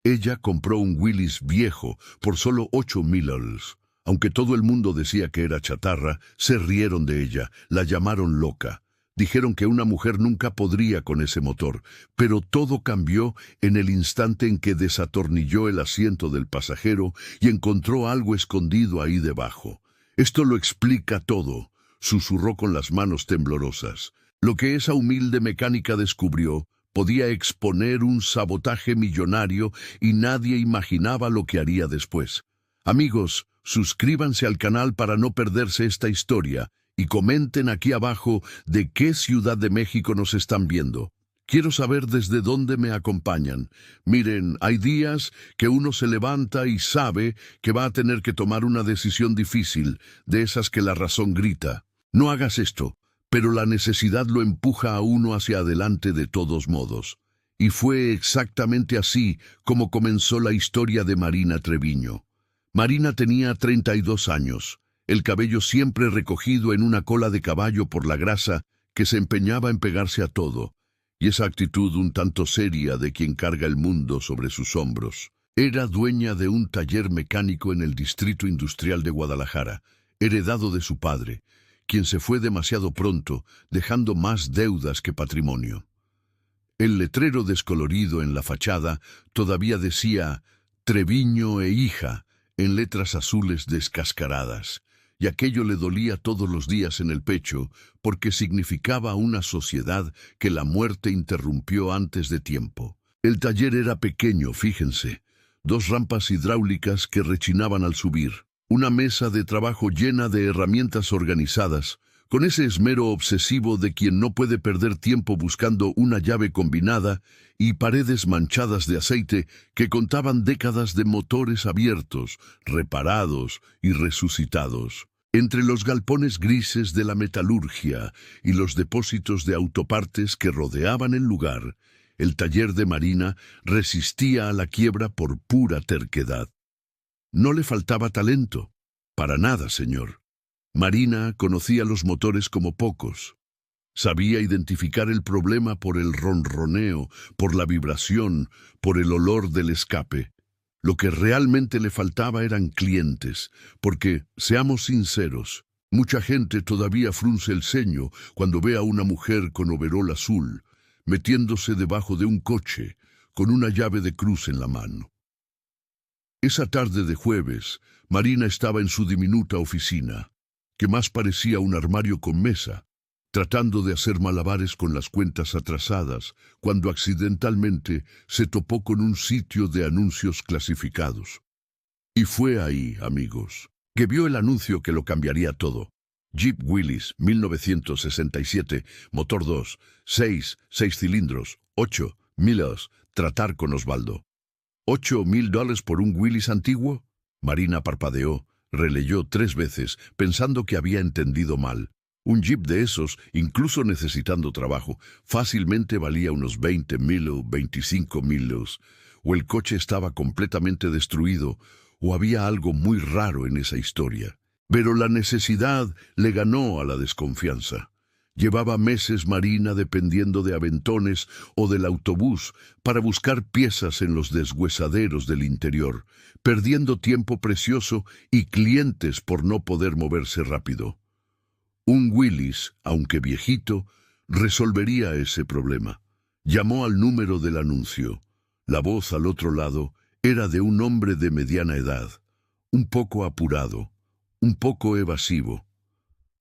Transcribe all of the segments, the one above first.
Ella compró un Willys viejo por solo $8,000. Aunque todo el mundo decía que era chatarra, se rieron de ella, la llamaron loca. Dijeron que una mujer nunca podría con ese motor, pero todo cambió en el instante en que desatornilló el asiento del pasajero y encontró algo escondido ahí debajo. Esto lo explica todo, susurró con las manos temblorosas. Lo que esa humilde mecánica descubrió podía exponer un sabotaje millonario y nadie imaginaba lo que haría después. Amigos, suscríbanse al canal para no perderse esta historia y comenten aquí abajo de qué ciudad de México nos están viendo. Quiero saber desde dónde me acompañan. Miren, hay días que uno se levanta y sabe que va a tener que tomar una decisión difícil, de esas que la razón grita. No hagas esto, pero la necesidad lo empuja a uno hacia adelante de todos modos. Y fue exactamente así como comenzó la historia de Marina Treviño. Marina tenía 32 años, el cabello siempre recogido en una cola de caballo por la grasa que se empeñaba en pegarse a todo, y esa actitud un tanto seria de quien carga el mundo sobre sus hombros. Era dueña de un taller mecánico en el Distrito Industrial de Guadalajara, heredado de su padre, quien se fue demasiado pronto, dejando más deudas que patrimonio. El letrero descolorido en la fachada todavía decía «Treviño e hija», en letras azules descascaradas, y aquello le dolía todos los días en el pecho porque significaba una sociedad que la muerte interrumpió antes de tiempo. El taller era pequeño, fíjense, 2 rampas hidráulicas que rechinaban al subir, una mesa de trabajo llena de herramientas organizadas, con ese esmero obsesivo de quien no puede perder tiempo buscando una llave combinada, y paredes manchadas de aceite que contaban décadas de motores abiertos, reparados y resucitados. Entre los galpones grises de la metalurgia y los depósitos de autopartes que rodeaban el lugar, el taller de Marina resistía a la quiebra por pura terquedad. No le faltaba talento. Para nada, señor. Marina conocía los motores como pocos. Sabía identificar el problema por el ronroneo, por la vibración, por el olor del escape. Lo que realmente le faltaba eran clientes, porque, seamos sinceros, mucha gente todavía frunce el ceño cuando ve a una mujer con overol azul, metiéndose debajo de un coche, con una llave de cruz en la mano. Esa tarde de jueves, Marina estaba en su diminuta oficina, que más parecía un armario con mesa, tratando de hacer malabares con las cuentas atrasadas, cuando accidentalmente se topó con un sitio de anuncios clasificados. Y fue ahí, amigos, que vio el anuncio que lo cambiaría todo. Jeep Willys, 1967, motor 2, 6 cilindros, 8 millas, tratar con Osvaldo. $8,000 por un Willys antiguo. Marina parpadeó, releyó 3 veces, pensando que había entendido mal. Un Jeep de esos, incluso necesitando trabajo, fácilmente valía unos 20,000 o 25,000. O el coche estaba completamente destruido, o había algo muy raro en esa historia. Pero la necesidad le ganó a la desconfianza. Llevaba meses Marina dependiendo de aventones o del autobús para buscar piezas en los deshuesaderos del interior, perdiendo tiempo precioso y clientes por no poder moverse rápido. Un Willys, aunque viejito, resolvería ese problema. Llamó al número del anuncio. La voz al otro lado era de un hombre de mediana edad, un poco apurado, un poco evasivo.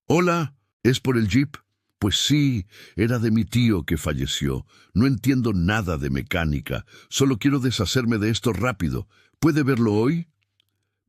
«Hola, ¿es por el Jeep?» «Pues sí, era de mi tío que falleció. No entiendo nada de mecánica. Solo quiero deshacerme de esto rápido. ¿Puede verlo hoy?»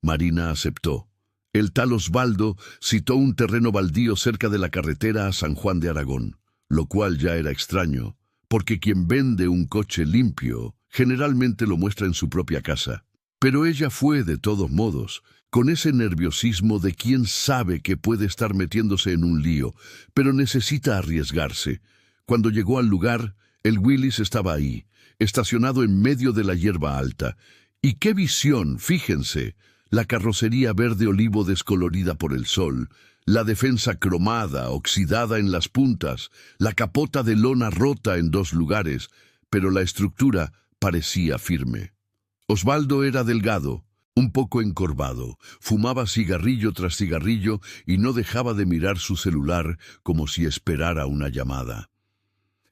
Marina aceptó. El tal Osvaldo citó un terreno baldío cerca de la carretera a San Juan de Aragón, lo cual ya era extraño, porque quien vende un coche limpio generalmente lo muestra en su propia casa. Pero ella fue de todos modos, con ese nerviosismo de quien sabe que puede estar metiéndose en un lío, pero necesita arriesgarse. Cuando llegó al lugar, el Willys estaba ahí, estacionado en medio de la hierba alta. ¡Y qué visión! Fíjense, la carrocería verde olivo descolorida por el sol, la defensa cromada, oxidada en las puntas, la capota de lona rota en 2 lugares, pero la estructura parecía firme. Osvaldo era delgado, un poco encorvado, fumaba cigarrillo tras cigarrillo y no dejaba de mirar su celular como si esperara una llamada.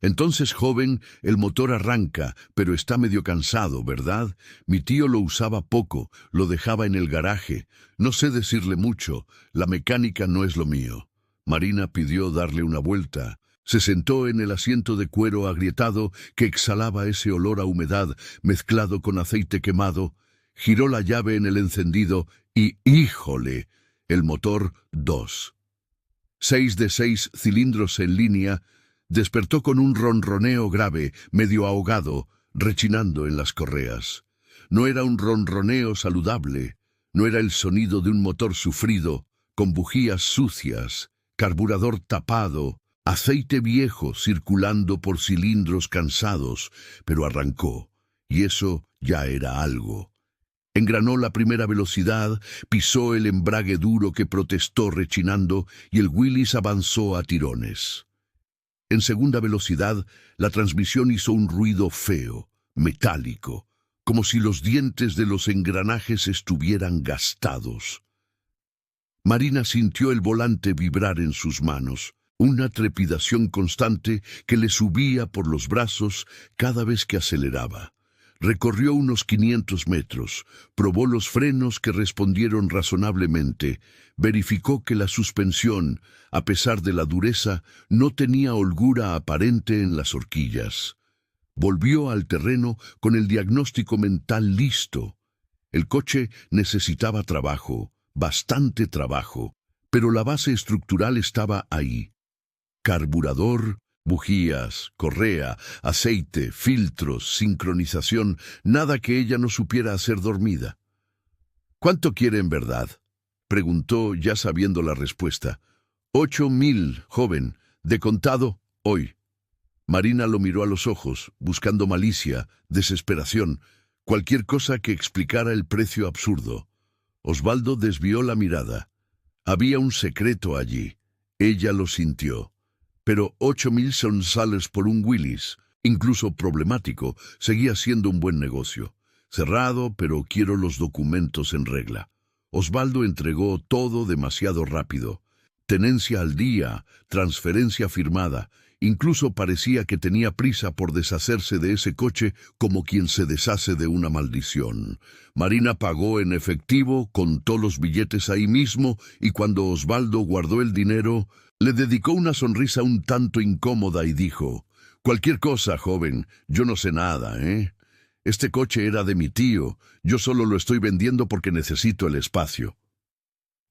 Entonces, joven, el motor arranca, pero está medio cansado, ¿verdad? Mi tío lo usaba poco, lo dejaba en el garaje. No sé decirle mucho, la mecánica no es lo mío. Marina pidió darle una vuelta. Se sentó en el asiento de cuero agrietado que exhalaba ese olor a humedad mezclado con aceite quemado. Giró la llave en el encendido y ¡híjole! El motor 2. 6 de 6 cilindros en línea. Despertó con un ronroneo grave, medio ahogado, rechinando en las correas. No era un ronroneo saludable, no era el sonido de un motor sufrido, con bujías sucias, carburador tapado, aceite viejo circulando por cilindros cansados, pero arrancó, y eso ya era algo. Engranó la primera velocidad, pisó el embrague duro que protestó rechinando, y el Willys avanzó a tirones. En segunda velocidad, la transmisión hizo un ruido feo, metálico, como si los dientes de los engranajes estuvieran gastados. Marina sintió el volante vibrar en sus manos, una trepidación constante que le subía por los brazos cada vez que aceleraba. Recorrió unos 500 metros, probó los frenos que respondieron razonablemente, verificó que la suspensión, a pesar de la dureza, no tenía holgura aparente en las horquillas. Volvió al terreno con el diagnóstico mental listo. El coche necesitaba trabajo, bastante trabajo, pero la base estructural estaba ahí. Carburador, bujías, correa, aceite, filtros, sincronización, nada que ella no supiera hacer dormida. ¿Cuánto quiere en verdad?, preguntó ya sabiendo la respuesta. 8.000, joven, de contado, hoy. Marina lo miró a los ojos, buscando malicia, desesperación, cualquier cosa que explicara el precio absurdo. Osvaldo desvió la mirada. Había un secreto allí. Ella lo sintió. Pero 8.000 sonsales por un Willys, incluso problemático, seguía siendo un buen negocio. Cerrado, pero quiero los documentos en regla. Osvaldo entregó todo demasiado rápido. Tenencia al día, transferencia firmada. Incluso parecía que tenía prisa por deshacerse de ese coche como quien se deshace de una maldición. Marina pagó en efectivo, contó los billetes ahí mismo y cuando Osvaldo guardó el dinero, le dedicó una sonrisa un tanto incómoda y dijo: «Cualquier cosa, joven, yo no sé nada, ¿eh? Este coche era de mi tío, yo solo lo estoy vendiendo porque necesito el espacio».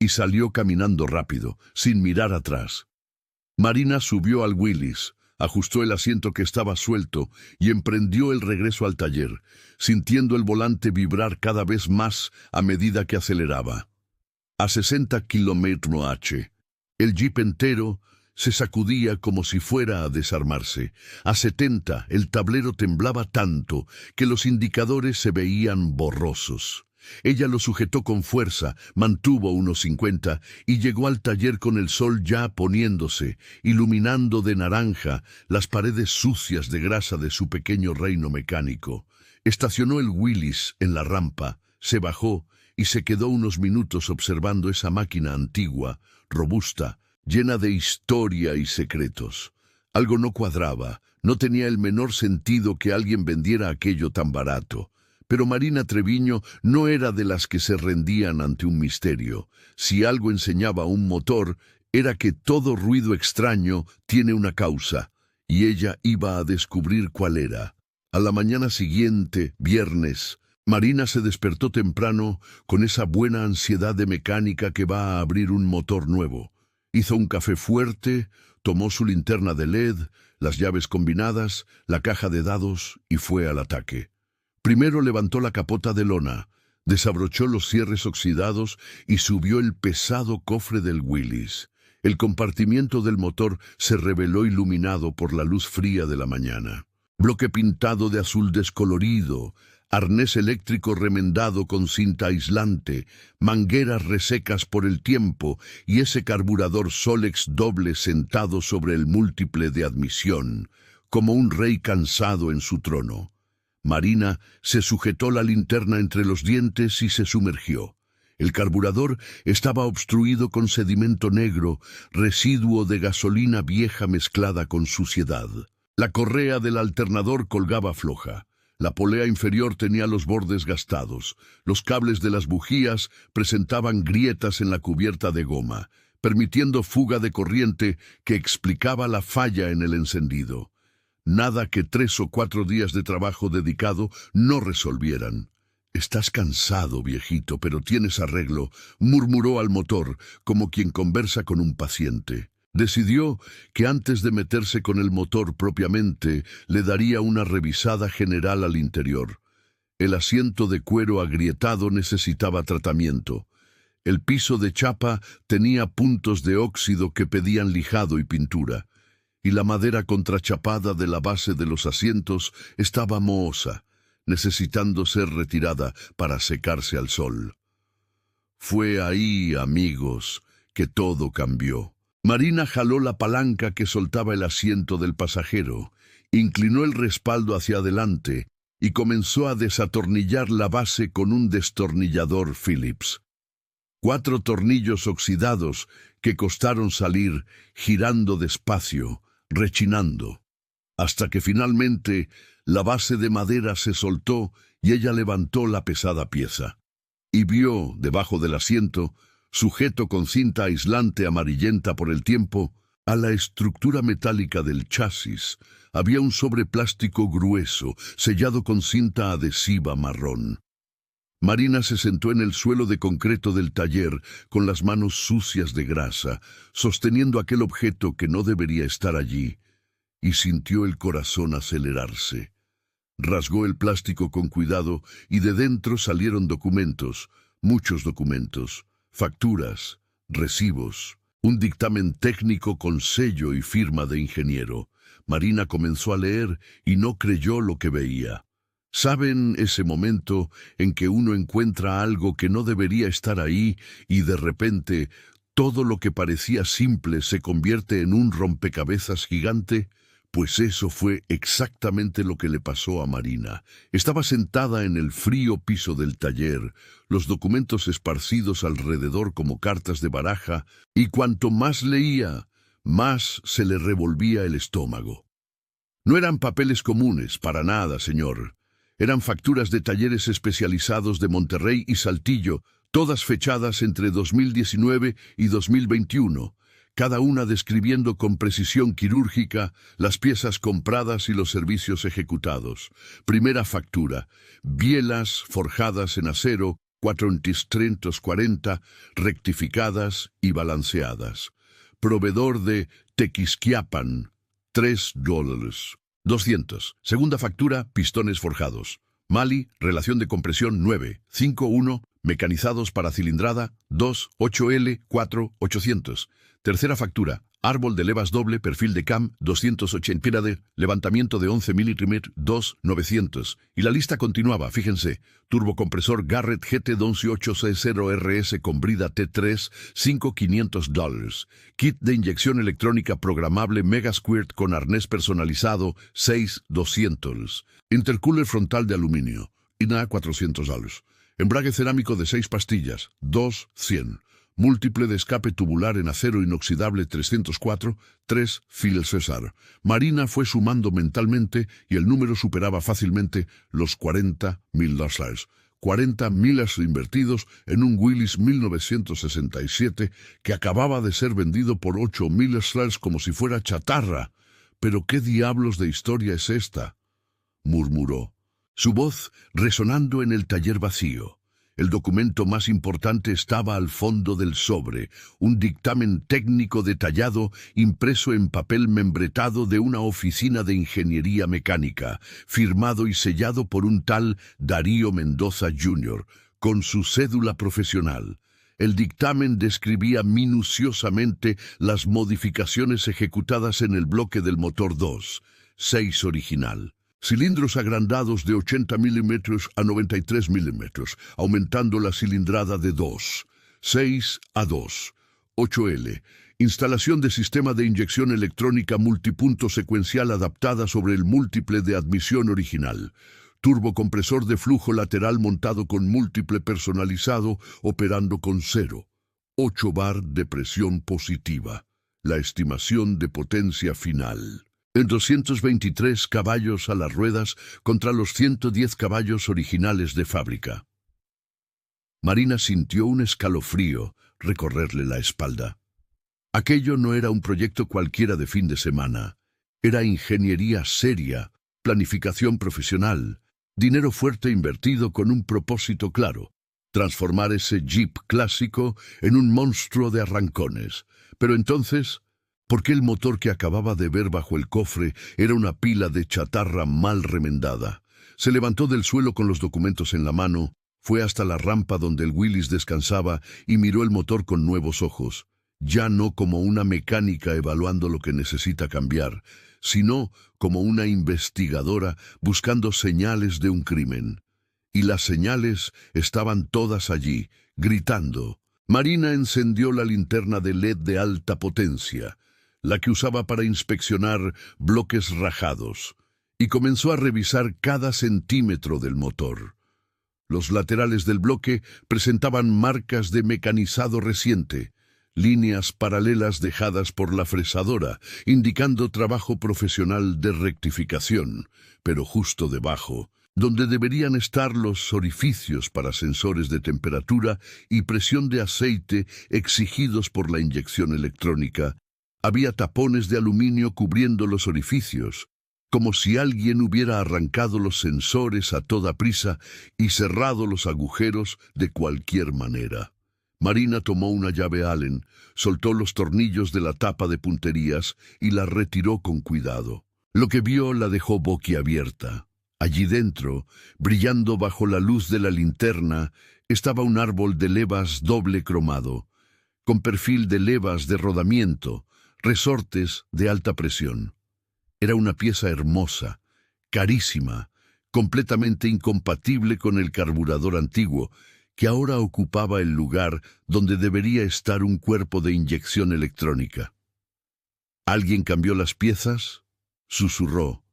Y salió caminando rápido, sin mirar atrás. Marina subió al Willys, ajustó el asiento que estaba suelto y emprendió el regreso al taller, sintiendo el volante vibrar cada vez más a medida que aceleraba. A 60 km/h, el jeep entero se sacudía como si fuera a desarmarse. A 70, el tablero temblaba tanto que los indicadores se veían borrosos. Ella lo sujetó con fuerza, mantuvo unos 50 y llegó al taller con el sol ya poniéndose, iluminando de naranja las paredes sucias de grasa de su pequeño reino mecánico. Estacionó el Willys en la rampa, se bajó y se quedó unos minutos observando esa máquina antigua, robusta, llena de historia y secretos. Algo no cuadraba, no tenía el menor sentido que alguien vendiera aquello tan barato. Pero Marina Treviño no era de las que se rendían ante un misterio. Si algo enseñaba un motor, era que todo ruido extraño tiene una causa, y ella iba a descubrir cuál era. A la mañana siguiente, viernes, Marina se despertó temprano con esa buena ansiedad de mecánica que va a abrir un motor nuevo. Hizo un café fuerte, tomó su linterna de LED, las llaves combinadas, la caja de dados y fue al ataque. Primero levantó la capota de lona, desabrochó los cierres oxidados y subió el pesado cofre del Willys. El compartimiento del motor se reveló iluminado por la luz fría de la mañana. Bloque pintado de azul descolorido, arnés eléctrico remendado con cinta aislante, mangueras resecas por el tiempo y ese carburador Solex doble sentado sobre el múltiple de admisión, como un rey cansado en su trono. Marina se sujetó la linterna entre los dientes y se sumergió. El carburador estaba obstruido con sedimento negro, residuo de gasolina vieja mezclada con suciedad. La correa del alternador colgaba floja. La polea inferior tenía los bordes gastados. Los cables de las bujías presentaban grietas en la cubierta de goma, permitiendo fuga de corriente que explicaba la falla en el encendido. Nada que 3 o 4 días de trabajo dedicado no resolvieran. «Estás cansado, viejito, pero tienes arreglo», murmuró al motor, como quien conversa con un paciente. Decidió que antes de meterse con el motor propiamente, le daría una revisada general al interior. El asiento de cuero agrietado necesitaba tratamiento. El piso de chapa tenía puntos de óxido que pedían lijado y pintura, y la madera contrachapada de la base de los asientos estaba mohosa, necesitando ser retirada para secarse al sol. Fue ahí, amigos, que todo cambió. Marina jaló la palanca que soltaba el asiento del pasajero, inclinó el respaldo hacia adelante y comenzó a desatornillar la base con un destornillador Phillips. 4 tornillos oxidados que costaron salir, girando despacio, rechinando, hasta que finalmente la base de madera se soltó y ella levantó la pesada pieza. Y vio, debajo del asiento, sujeto con cinta aislante amarillenta por el tiempo, a la estructura metálica del chasis. Había un sobreplástico grueso, sellado con cinta adhesiva marrón. Marina se sentó en el suelo de concreto del taller, con las manos sucias de grasa, sosteniendo aquel objeto que no debería estar allí, y sintió el corazón acelerarse. Rasgó el plástico con cuidado y de dentro salieron documentos, muchos documentos, facturas, recibos, un dictamen técnico con sello y firma de ingeniero. Marina comenzó a leer y no creyó lo que veía. ¿Saben ese momento en que uno encuentra algo que no debería estar ahí y de repente todo lo que parecía simple se convierte en un rompecabezas gigante? Pues eso fue exactamente lo que le pasó a Marina. Estaba sentada en el frío piso del taller, los documentos esparcidos alrededor como cartas de baraja, y cuanto más leía, más se le revolvía el estómago. No eran papeles comunes, para nada, señor. Eran facturas de talleres especializados de Monterrey y Saltillo, todas fechadas entre 2019 y 2021. Cada una describiendo con precisión quirúrgica las piezas compradas y los servicios ejecutados. Primera factura: bielas forjadas en acero 440, rectificadas y balanceadas. Proveedor de Tequisquiapan, $3. 200. Segunda factura: pistones forjados. Mali, relación de compresión 951, mecanizados para cilindrada 2, 8L, 4, 800. Tercera factura: árbol de levas doble, perfil de cam, 280 de levantamiento de 11 milímetros, 2, 900. Y la lista continuaba, fíjense. Turbocompresor Garrett GT 118C0RS con brida T3, $5,500. Kit de inyección electrónica programable Mega Squirt con arnés personalizado, $6,200. Intercooler frontal de aluminio, INA $400. Embrague cerámico de 6 pastillas, $2,100. Múltiple de escape tubular en acero inoxidable 304, 3 Phil César. Marina fue sumando mentalmente y el número superaba fácilmente los $40,000. 40 miles invertidos en un Willys 1967 que acababa de ser vendido por $8,000 como si fuera chatarra. «¿Pero qué diablos de historia es esta?», murmuró, su voz resonando en el taller vacío. El documento más importante estaba al fondo del sobre, un dictamen técnico detallado impreso en papel membretado de una oficina de ingeniería mecánica, firmado y sellado por un tal Darío Mendoza Jr., con su cédula profesional. El dictamen describía minuciosamente las modificaciones ejecutadas en el bloque del motor 2, 6 original. Cilindros agrandados de 80 milímetros a 93 milímetros, aumentando la cilindrada de 2, 6 a 2, 8L. Instalación de sistema de inyección electrónica multipunto secuencial adaptada sobre el múltiple de admisión original. turbocompresor de flujo lateral montado con múltiple personalizado, operando con 8 bar de presión positiva, la estimación de potencia final. En 223 caballos a las ruedas contra los 110 caballos originales de fábrica. Marina sintió un escalofrío recorrerle la espalda. Aquello no era un proyecto cualquiera de fin de semana. Era ingeniería seria, planificación profesional, dinero fuerte invertido con un propósito claro: transformar ese Jeep clásico en un monstruo de arrancones. Pero entonces, ¿por qué el motor que acababa de ver bajo el cofre era una pila de chatarra mal remendada? Se levantó del suelo con los documentos en la mano, fue hasta la rampa donde el Willys descansaba y miró el motor con nuevos ojos, ya no como una mecánica evaluando lo que necesita cambiar, sino como una investigadora buscando señales de un crimen. Y las señales estaban todas allí, gritando. Marina encendió la linterna de LED de alta potencia, la que usaba para inspeccionar bloques rajados, y comenzó a revisar cada centímetro del motor. Los laterales del bloque presentaban marcas de mecanizado reciente, líneas paralelas dejadas por la fresadora, indicando trabajo profesional de rectificación, pero justo debajo, donde deberían estar los orificios para sensores de temperatura y presión de aceite exigidos por la inyección electrónica, había tapones de aluminio cubriendo los orificios, como si alguien hubiera arrancado los sensores a toda prisa y cerrado los agujeros de cualquier manera. Marina tomó una llave Allen, soltó los tornillos de la tapa de punterías y la retiró con cuidado. Lo que vio la dejó boquiabierta. Allí dentro, brillando bajo la luz de la linterna, estaba un árbol de levas doble cromado, con perfil de levas de rodamiento, resortes de alta presión. Era una pieza hermosa, carísima, completamente incompatible con el carburador antiguo, que ahora ocupaba el lugar donde debería estar un cuerpo de inyección electrónica. ¿Alguien cambió las piezas?, susurró,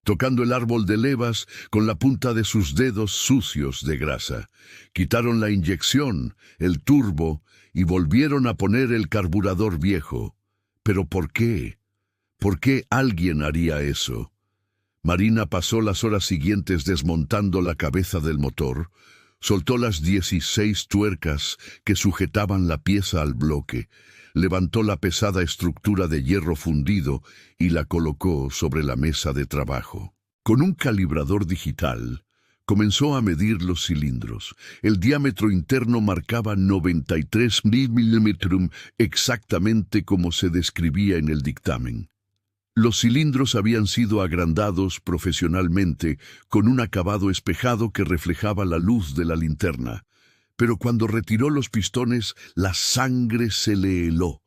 tocando el árbol de levas con la punta de sus dedos sucios de grasa. Quitaron la inyección, el turbo, y volvieron a poner el carburador viejo. ¿Pero por qué? ¿Por qué alguien haría eso? Marina pasó las horas siguientes desmontando la cabeza del motor, soltó las 16 tuercas que sujetaban la pieza al bloque, levantó la pesada estructura de hierro fundido y la colocó sobre la mesa de trabajo. Con un calibrador digital, comenzó a medir los cilindros. El diámetro interno marcaba 93 milímetros, exactamente como se describía en el dictamen. Los cilindros habían sido agrandados profesionalmente con un acabado espejado que reflejaba la luz de la linterna. Pero cuando retiró los pistones, la sangre se le heló.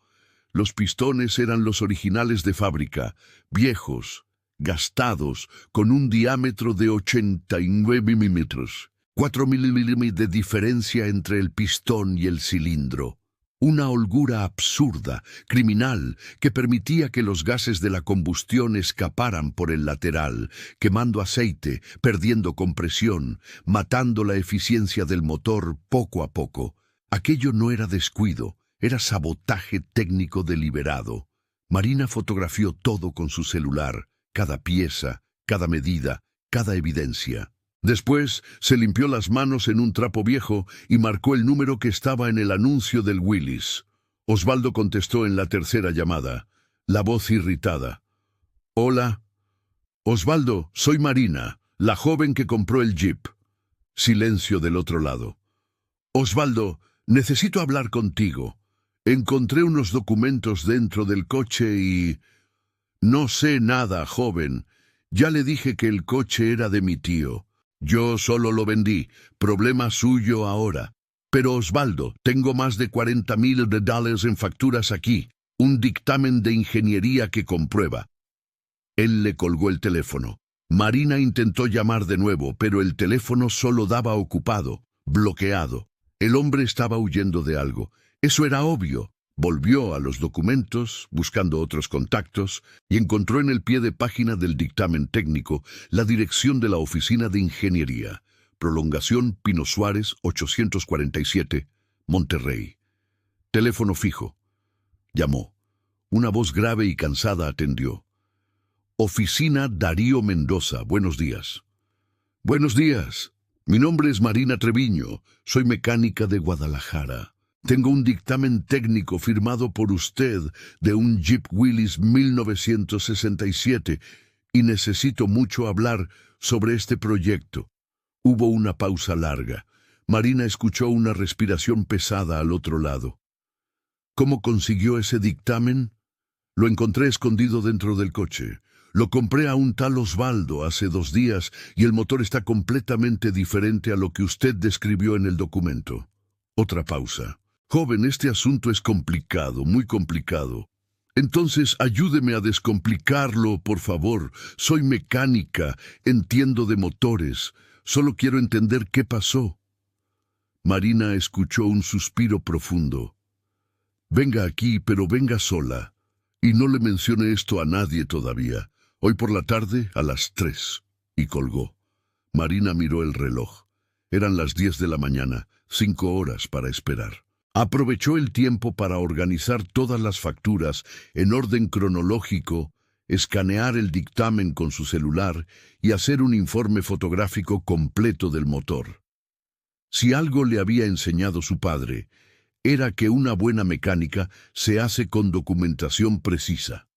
Los pistones eran los originales de fábrica, viejos, gastados, con un diámetro de 89 milímetros. 4 milímetros de diferencia entre el pistón y el cilindro. Una holgura absurda, criminal, que permitía que los gases de la combustión escaparan por el lateral, quemando aceite, perdiendo compresión, matando la eficiencia del motor poco a poco. Aquello no era descuido, era sabotaje técnico deliberado. Marina fotografió todo con su celular, cada pieza, cada medida, cada evidencia. Después se limpió las manos en un trapo viejo y marcó el número que estaba en el anuncio del Willys. Osvaldo contestó en la tercera llamada, la voz irritada. «Hola. Osvaldo, soy Marina, la joven que compró el Jeep». Silencio del otro lado. «Osvaldo, necesito hablar contigo. Encontré unos documentos dentro del coche y...» «No sé nada, joven. Ya le dije que el coche era de mi tío. Yo solo lo vendí, problema suyo ahora. Pero Osvaldo, tengo más de $40,000 en facturas aquí, un dictamen de ingeniería que comprueba». Él le colgó el teléfono. Marina intentó llamar de nuevo, pero el teléfono solo daba ocupado, bloqueado. El hombre estaba huyendo de algo. Eso era obvio, Volvió a los documentos, buscando otros contactos, y encontró en el pie de página del dictamen técnico la dirección de la Oficina de Ingeniería, Prolongación Pino Suárez 847, Monterrey. Teléfono fijo. Llamó. Una voz grave y cansada atendió. Oficina Darío Mendoza, buenos días. Buenos días. Mi nombre es Marina Treviño, soy mecánica de Guadalajara. Tengo un dictamen técnico firmado por usted de un Jeep Willys 1967 y necesito mucho hablar sobre este proyecto. Hubo una pausa larga. Marina escuchó una respiración pesada al otro lado. ¿Cómo consiguió ese dictamen? Lo encontré escondido dentro del coche. Lo compré a un tal Osvaldo hace 2 días y el motor está completamente diferente a lo que usted describió en el documento. Otra pausa. Joven, este asunto es complicado, muy complicado. Entonces, ayúdeme a descomplicarlo, por favor. Soy mecánica, entiendo de motores. Solo quiero entender qué pasó. Marina escuchó un suspiro profundo. Venga aquí, pero venga sola. Y no le mencione esto a nadie todavía. Hoy por la tarde, a las 3. Y colgó. Marina miró el reloj. Eran las 10 de la mañana, 5 horas para esperar. Aprovechó el tiempo para organizar todas las facturas en orden cronológico, escanear el dictamen con su celular y hacer un informe fotográfico completo del motor. Si algo le había enseñado su padre, era que una buena mecánica se hace con documentación precisa.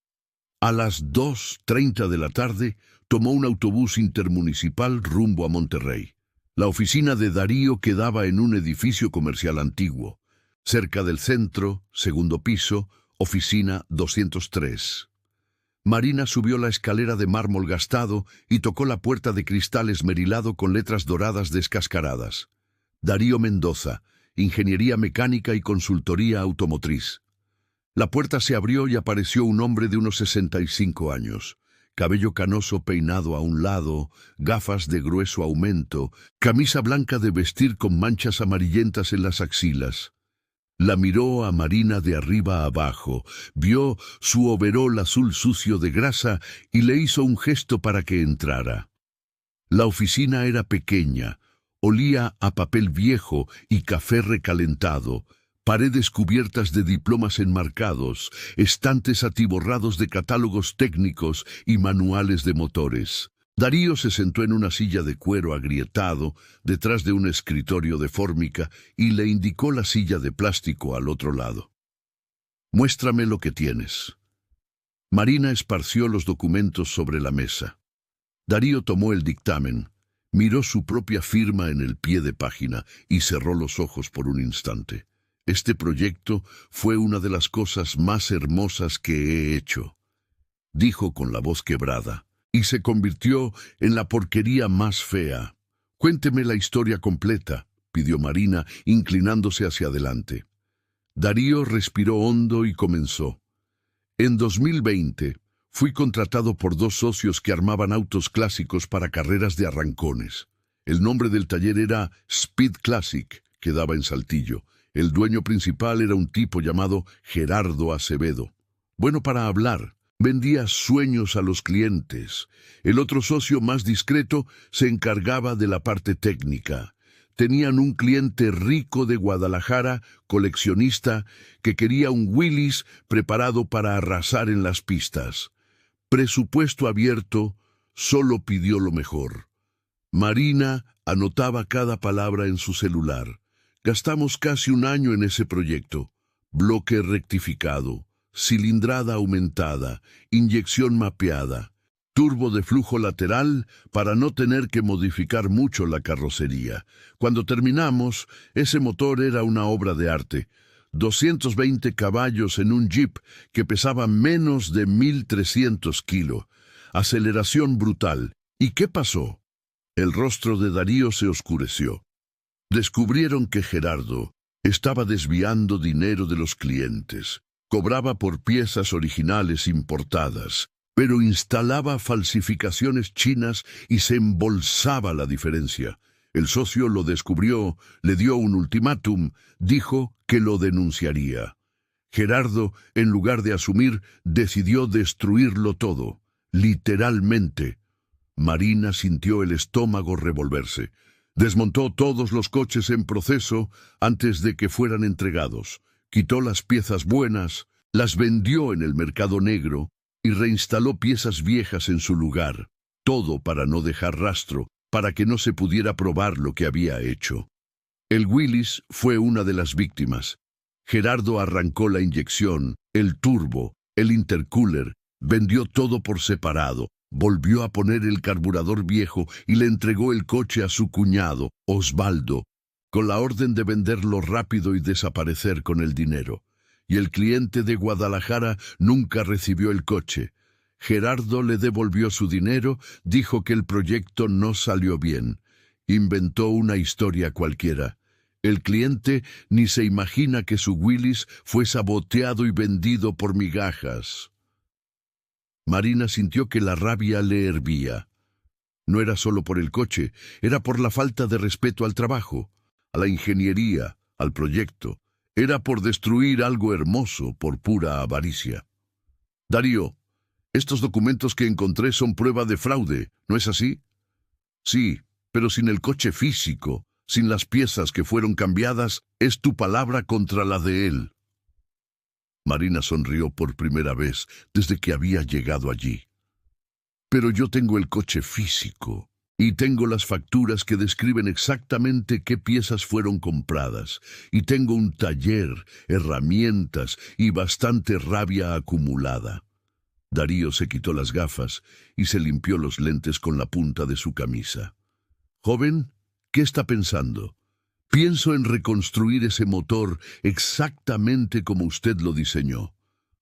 A las 2:30 de la tarde, tomó un autobús intermunicipal rumbo a Monterrey. La oficina de Darío quedaba en un edificio comercial antiguo. Cerca del centro, segundo piso, oficina 203. Marina subió la escalera de mármol gastado y tocó la puerta de cristal esmerilado con letras doradas descascaradas. Darío Mendoza, Ingeniería Mecánica y Consultoría Automotriz. La puerta se abrió y apareció un hombre de unos 65 años. Cabello canoso peinado a un lado, gafas de grueso aumento, camisa blanca de vestir con manchas amarillentas en las axilas. La miró a Marina de arriba a abajo, vio su overol azul sucio de grasa y le hizo un gesto para que entrara. La oficina era pequeña, olía a papel viejo y café recalentado, paredes cubiertas de diplomas enmarcados, estantes atiborrados de catálogos técnicos y manuales de motores. Darío se sentó en una silla de cuero agrietado, detrás de un escritorio de fórmica, y le indicó la silla de plástico al otro lado. «Muéstrame lo que tienes». Marina esparció los documentos sobre la mesa. Darío tomó el dictamen, miró su propia firma en el pie de página y cerró los ojos por un instante. Este proyecto fue una de las cosas más hermosas que he hecho, dijo con la voz quebrada. Y se convirtió en la porquería más fea. «Cuénteme la historia completa», pidió Marina, inclinándose hacia adelante. Darío respiró hondo y comenzó. En 2020, fui contratado por 2 socios que armaban autos clásicos para carreras de arrancones. El nombre del taller era Speed Classic, que daba en Saltillo. El dueño principal era un tipo llamado Gerardo Acevedo. Bueno para hablar. Vendía sueños a los clientes. El otro socio más discreto se encargaba de la parte técnica. Tenían un cliente rico de Guadalajara, coleccionista, que quería un Willys preparado para arrasar en las pistas. Presupuesto abierto, solo pidió lo mejor. Marina anotaba cada palabra en su celular. Gastamos casi 1 año en ese proyecto. Bloque rectificado. Cilindrada aumentada, inyección mapeada, turbo de flujo lateral para no tener que modificar mucho la carrocería. Cuando terminamos, ese motor era una obra de arte. 220 caballos en un Jeep que pesaba menos de 1.300 kilos. Aceleración brutal. ¿Y qué pasó? El rostro de Darío se oscureció. Descubrieron que Gerardo estaba desviando dinero de los clientes. Cobraba por piezas originales importadas, pero instalaba falsificaciones chinas y se embolsaba la diferencia. El socio lo descubrió, le dio un ultimátum, dijo que lo denunciaría. Gerardo, en lugar de asumir, decidió destruirlo todo, literalmente. Marina sintió el estómago revolverse. Desmontó todos los coches en proceso antes de que fueran entregados. Quitó las piezas buenas, las vendió en el mercado negro y reinstaló piezas viejas en su lugar. Todo para no dejar rastro, para que no se pudiera probar lo que había hecho. El Willys fue una de las víctimas. Gerardo arrancó la inyección, el turbo, el intercooler, vendió todo por separado, volvió a poner el carburador viejo y le entregó el coche a su cuñado, Osvaldo, con la orden de venderlo rápido y desaparecer con el dinero. Y el cliente de Guadalajara nunca recibió el coche. Gerardo le devolvió su dinero, dijo que el proyecto no salió bien. Inventó una historia cualquiera. El cliente ni se imagina que su Willys fue saboteado y vendido por migajas. Marina sintió que la rabia le hervía. No era solo por el coche, era por la falta de respeto al trabajo, a la ingeniería, al proyecto. Era por destruir algo hermoso por pura avaricia. Darío, estos documentos que encontré son prueba de fraude, ¿no es así? Sí, pero sin el coche físico, sin las piezas que fueron cambiadas, es tu palabra contra la de él. Marina sonrió por primera vez desde que había llegado allí. Pero yo tengo el coche físico y tengo las facturas que describen exactamente qué piezas fueron compradas, y tengo un taller, herramientas y bastante rabia acumulada. Darío se quitó las gafas y se limpió los lentes con la punta de su camisa. Joven, ¿qué está pensando? Pienso en reconstruir ese motor exactamente como usted lo diseñó.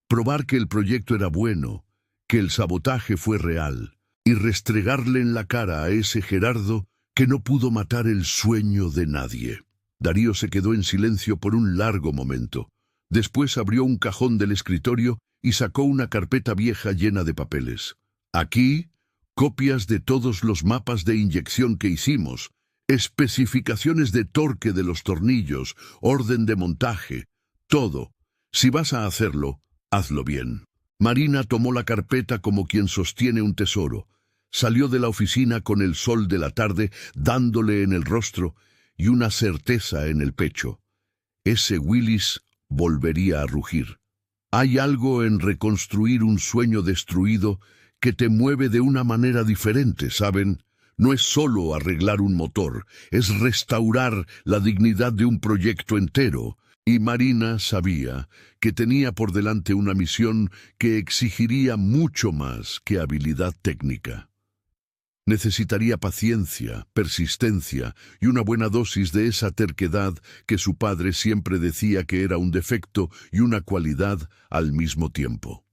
Probar que el proyecto era bueno, que el sabotaje fue real, y restregarle en la cara a ese Gerardo que no pudo matar el sueño de nadie. Darío se quedó en silencio por un largo momento. Después abrió un cajón del escritorio y sacó una carpeta vieja llena de papeles. Aquí, copias de todos los mapas de inyección que hicimos, especificaciones de torque de los tornillos, orden de montaje, todo. Si vas a hacerlo, hazlo bien. Marina tomó la carpeta como quien sostiene un tesoro. Salió de la oficina con el sol de la tarde dándole en el rostro y una certeza en el pecho. Ese Willys volvería a rugir. Hay algo en reconstruir un sueño destruido que te mueve de una manera diferente, ¿saben? No es solo arreglar un motor, es restaurar la dignidad de un proyecto entero. Y Marina sabía que tenía por delante una misión que exigiría mucho más que habilidad técnica. Necesitaría paciencia, persistencia y una buena dosis de esa terquedad que su padre siempre decía que era un defecto y una cualidad al mismo tiempo.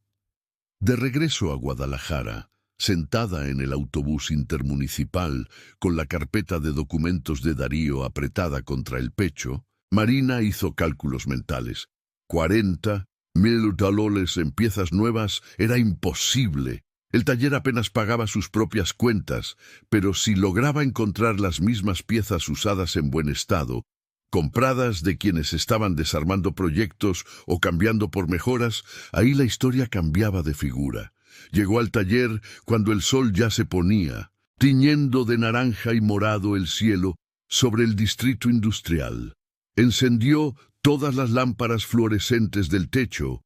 De regreso a Guadalajara, sentada en el autobús intermunicipal con la carpeta de documentos de Darío apretada contra el pecho, Marina hizo cálculos mentales. 40.000 dólares en piezas nuevas era imposible. El taller apenas pagaba sus propias cuentas, pero si lograba encontrar las mismas piezas usadas en buen estado, compradas de quienes estaban desarmando proyectos o cambiando por mejoras, ahí la historia cambiaba de figura. Llegó al taller cuando el sol ya se ponía, tiñendo de naranja y morado el cielo sobre el distrito industrial. Encendió todas las lámparas fluorescentes del techo,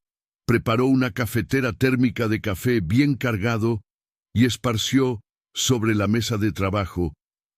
preparó una cafetera térmica de café bien cargado y esparció sobre la mesa de trabajo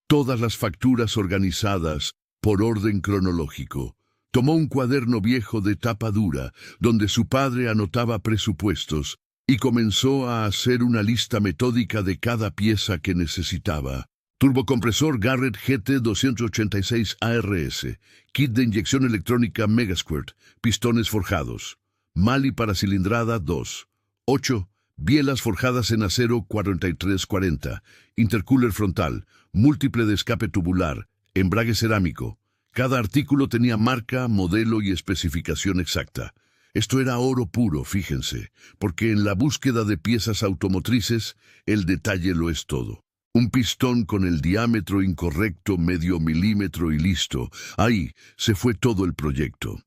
todas las facturas organizadas por orden cronológico. Tomó un cuaderno viejo de tapa dura donde su padre anotaba presupuestos y comenzó a hacer una lista metódica de cada pieza que necesitaba. Turbocompresor Garrett GT 286 ARS, kit de inyección electrónica Megasquirt, pistones forjados. Mali para cilindrada 2. 8. Bielas forjadas en acero 4340. Intercooler frontal. Múltiple de escape tubular. Embrague cerámico. Cada artículo tenía marca, modelo y especificación exacta. Esto era oro puro, fíjense, porque en la búsqueda de piezas automotrices, el detalle lo es todo. Un pistón con el diámetro incorrecto, medio milímetro y listo. Ahí se fue todo el proyecto.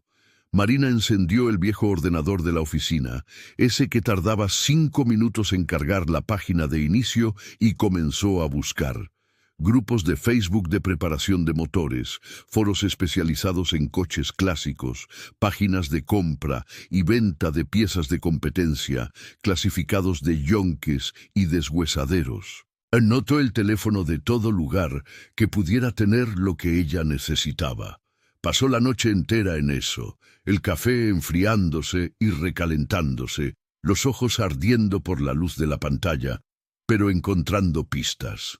Marina encendió el viejo ordenador de la oficina, ese que tardaba 5 minutos en cargar la página de inicio, y comenzó a buscar. Grupos de Facebook de preparación de motores, foros especializados en coches clásicos, páginas de compra y venta de piezas de competencia, clasificados de yonques y deshuesaderos. Anotó el teléfono de todo lugar que pudiera tener lo que ella necesitaba. Pasó la noche entera en eso, el café enfriándose y recalentándose, los ojos ardiendo por la luz de la pantalla, pero encontrando pistas.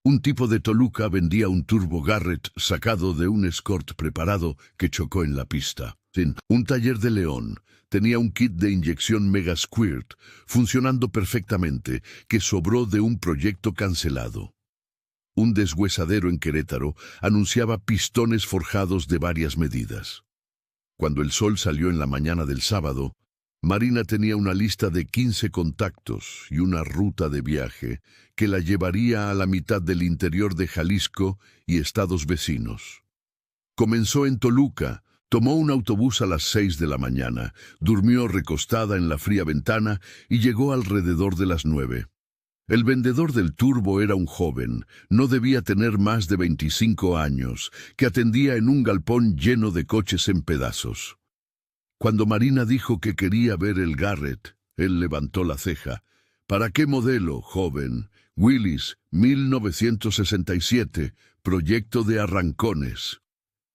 Un tipo de Toluca vendía un Turbo Garrett sacado de un Escort preparado que chocó en la pista. Un taller de León tenía un kit de inyección Mega Squirt funcionando perfectamente que sobró de un proyecto cancelado. Un deshuesadero en Querétaro anunciaba pistones forjados de varias medidas. Cuando el sol salió en la mañana del sábado, Marina tenía una lista de 15 contactos y una ruta de viaje que la llevaría a la mitad del interior de Jalisco y estados vecinos. Comenzó en Toluca, tomó un autobús a las 6 de la mañana, durmió recostada en la fría ventana y llegó alrededor de las 9. El vendedor del turbo era un joven, no debía tener más de 25 años, que atendía en un galpón lleno de coches en pedazos. Cuando Marina dijo que quería ver el Garrett, él levantó la ceja. ¿Para qué modelo, joven? Willys, 1967, proyecto de arrancones.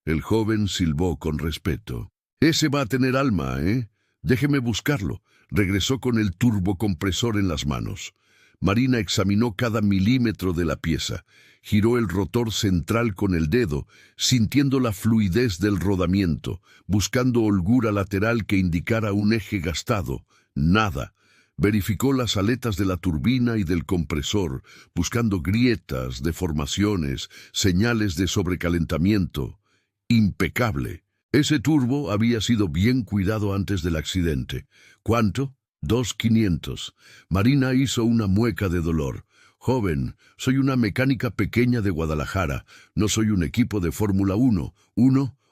El joven silbó con respeto. Ese va a tener alma, ¿eh? Déjeme buscarlo. Regresó con el turbocompresor en las manos. Marina examinó cada milímetro de la pieza, giró el rotor central con el dedo, sintiendo la fluidez del rodamiento, buscando holgura lateral que indicara un eje gastado. Nada. Verificó las aletas de la turbina y del compresor, buscando grietas, deformaciones, señales de sobrecalentamiento. Impecable. Ese turbo había sido bien cuidado antes del accidente. ¿Cuánto? 2.500. Marina hizo una mueca de dolor. Joven, soy una mecánica pequeña de Guadalajara. No soy un equipo de Fórmula 1.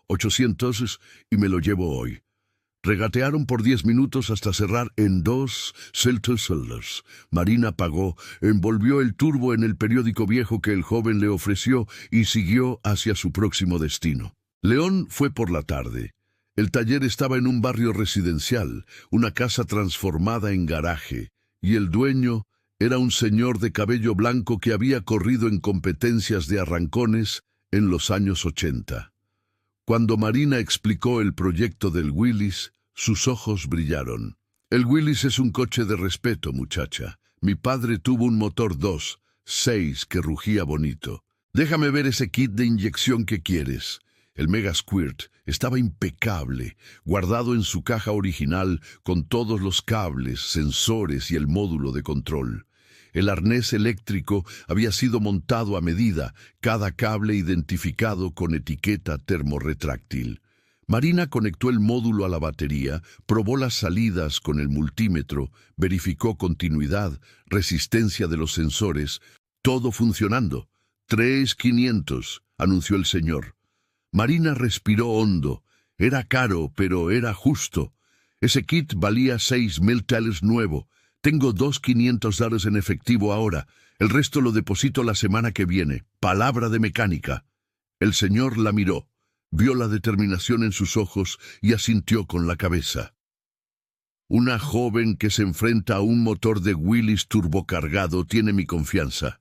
800 y me lo llevo hoy. Regatearon por 10 minutos hasta cerrar en 2 $. Marina pagó, envolvió el turbo en el periódico viejo que el joven le ofreció y siguió hacia su próximo destino. León fue por la tarde. El taller estaba en un barrio residencial, una casa transformada en garaje, y el dueño era un señor de cabello blanco que había corrido en competencias de arrancones en los años 80. Cuando Marina explicó el proyecto del Willys, sus ojos brillaron. El Willys es un coche de respeto, muchacha. Mi padre tuvo un motor 2.6 que rugía bonito. Déjame ver ese kit de inyección que quieres. El Mega Squirt estaba impecable, guardado en su caja original con todos los cables, sensores y el módulo de control. El arnés eléctrico había sido montado a medida, cada cable identificado con etiqueta termorretráctil. Marina conectó el módulo a la batería, probó las salidas con el multímetro, verificó continuidad, resistencia de los sensores, todo funcionando. 3.500, anunció el señor. Marina respiró hondo. Era caro, pero era justo. Ese kit valía $6.000 nuevo. Tengo $2.500 en efectivo ahora. El resto lo deposito la semana que viene. Palabra de mecánica. El señor la miró. Vio la determinación en sus ojos y asintió con la cabeza. Una joven que se enfrenta a un motor de Willys turbocargado tiene mi confianza.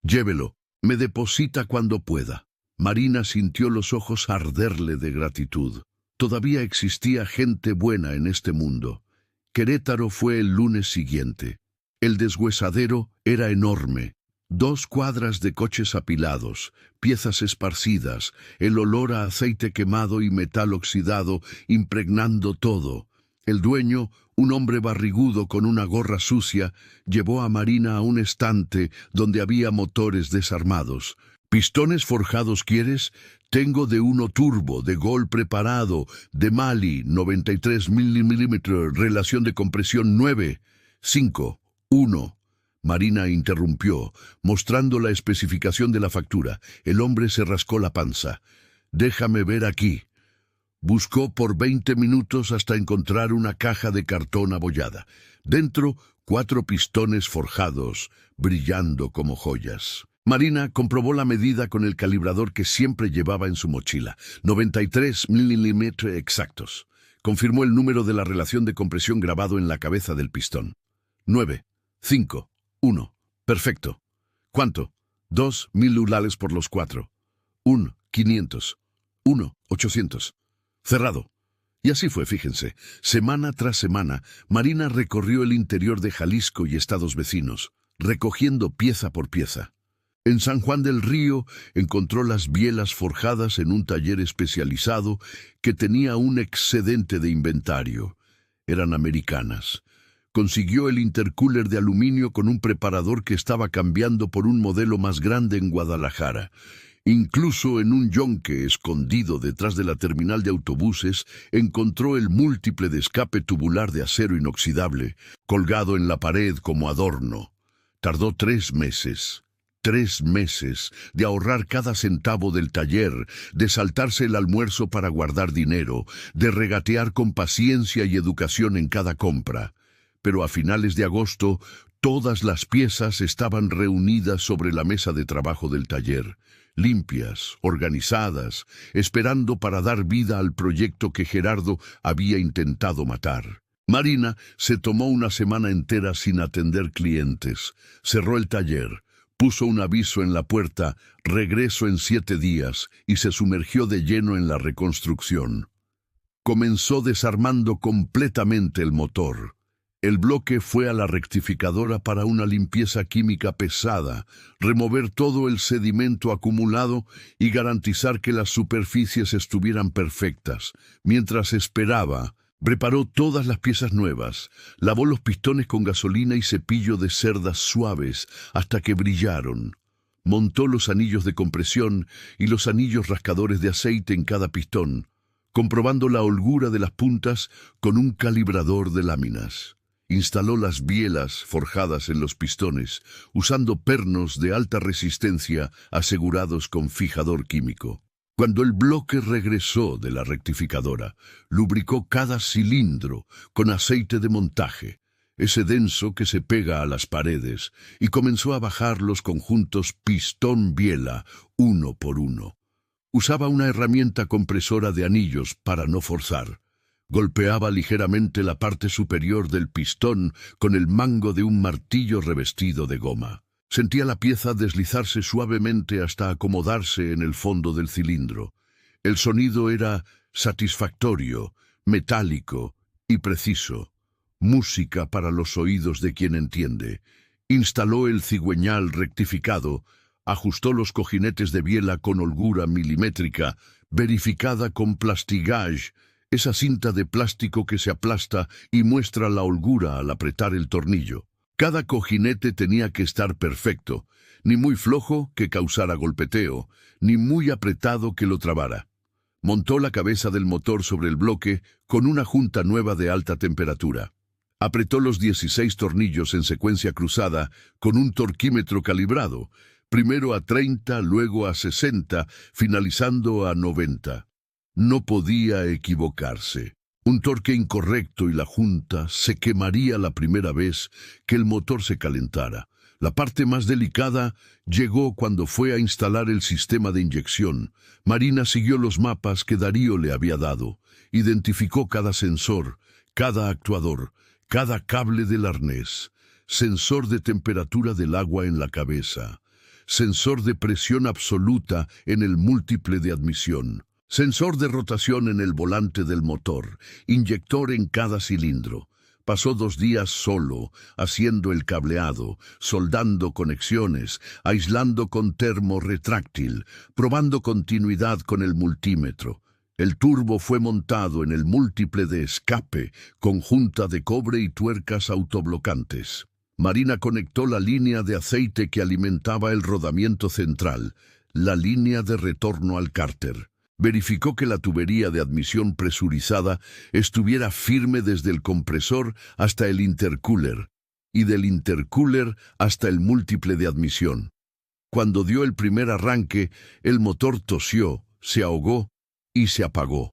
Llévelo. Me deposita cuando pueda. Marina sintió los ojos arderle de gratitud. Todavía existía gente buena en este mundo. Querétaro fue el lunes siguiente. El deshuesadero era enorme. 2 cuadras de coches apilados, piezas esparcidas, el olor a aceite quemado y metal oxidado impregnando todo. El dueño, un hombre barrigudo con una gorra sucia, llevó a Marina a un estante donde había motores desarmados. ¿Pistones forjados quieres? Tengo de 1 turbo, de Gol preparado, de Mali, 93 milímetros, relación de compresión 9, 5, 1. Marina interrumpió, mostrando la especificación de la factura. El hombre se rascó la panza. Déjame ver aquí. Buscó por 20 minutos hasta encontrar una caja de cartón abollada. Dentro, 4 pistones forjados, brillando como joyas. Marina comprobó la medida con el calibrador que siempre llevaba en su mochila. 93 milímetros exactos. Confirmó el número de la relación de compresión grabado en la cabeza del pistón. 9, 5, 1. Perfecto. ¿Cuánto? 2.000 ulales por los 4. 1, 500. 1, 800. Cerrado. Y así fue, fíjense. Semana tras semana, Marina recorrió el interior de Jalisco y estados vecinos, recogiendo pieza por pieza. En San Juan del Río encontró las bielas forjadas en un taller especializado que tenía un excedente de inventario. Eran americanas. Consiguió el intercooler de aluminio con un preparador que estaba cambiando por un modelo más grande en Guadalajara. Incluso en un yonque escondido detrás de la terminal de autobuses encontró el múltiple de escape tubular de acero inoxidable, colgado en la pared como adorno. Tardó 3 meses. 3 meses de ahorrar cada centavo del taller, de saltarse el almuerzo para guardar dinero, de regatear con paciencia y educación en cada compra. Pero a finales de agosto, todas las piezas estaban reunidas sobre la mesa de trabajo del taller, limpias, organizadas, esperando para dar vida al proyecto que Gerardo había intentado matar. Marina se tomó una semana entera sin atender clientes, cerró el taller, puso un aviso en la puerta, regreso en 7 días, y se sumergió de lleno en la reconstrucción. Comenzó desarmando completamente el motor. El bloque fue a la rectificadora para una limpieza química pesada, remover todo el sedimento acumulado y garantizar que las superficies estuvieran perfectas. Mientras esperaba, preparó todas las piezas nuevas, lavó los pistones con gasolina y cepillo de cerdas suaves hasta que brillaron. Montó los anillos de compresión y los anillos rascadores de aceite en cada pistón, comprobando la holgura de las puntas con un calibrador de láminas. Instaló las bielas forjadas en los pistones, usando pernos de alta resistencia asegurados con fijador químico. Cuando el bloque regresó de la rectificadora, lubricó cada cilindro con aceite de montaje, ese denso que se pega a las paredes, y comenzó a bajar los conjuntos pistón-biela uno por uno. Usaba una herramienta compresora de anillos para no forzar. Golpeaba ligeramente la parte superior del pistón con el mango de un martillo revestido de goma. Sentía la pieza deslizarse suavemente hasta acomodarse en el fondo del cilindro. El sonido era satisfactorio, metálico y preciso. Música para los oídos de quien entiende. Instaló el cigüeñal rectificado, ajustó los cojinetes de biela con holgura milimétrica, verificada con plastigage, esa cinta de plástico que se aplasta y muestra la holgura al apretar el tornillo. Cada cojinete tenía que estar perfecto, ni muy flojo que causara golpeteo, ni muy apretado que lo trabara. Montó la cabeza del motor sobre el bloque con una junta nueva de alta temperatura. Apretó los 16 tornillos en secuencia cruzada con un torquímetro calibrado, primero a 30, luego a 60, finalizando a 90. No podía equivocarse. Un torque incorrecto y la junta se quemaría la primera vez que el motor se calentara. La parte más delicada llegó cuando fue a instalar el sistema de inyección. Marina siguió los mapas que Darío le había dado. Identificó cada sensor, cada actuador, cada cable del arnés. Sensor de temperatura del agua en la cabeza. Sensor de presión absoluta en el múltiple de admisión. Sensor de rotación en el volante del motor, inyector en cada cilindro. Pasó 2 días solo, haciendo el cableado, soldando conexiones, aislando con termo retráctil, probando continuidad con el multímetro. El turbo fue montado en el múltiple de escape, con junta de cobre y tuercas autoblocantes. Marina conectó la línea de aceite que alimentaba el rodamiento central, la línea de retorno al cárter. Verificó que la tubería de admisión presurizada estuviera firme desde el compresor hasta el intercooler, y del intercooler hasta el múltiple de admisión. Cuando dio el primer arranque, el motor tosió, se ahogó y se apagó.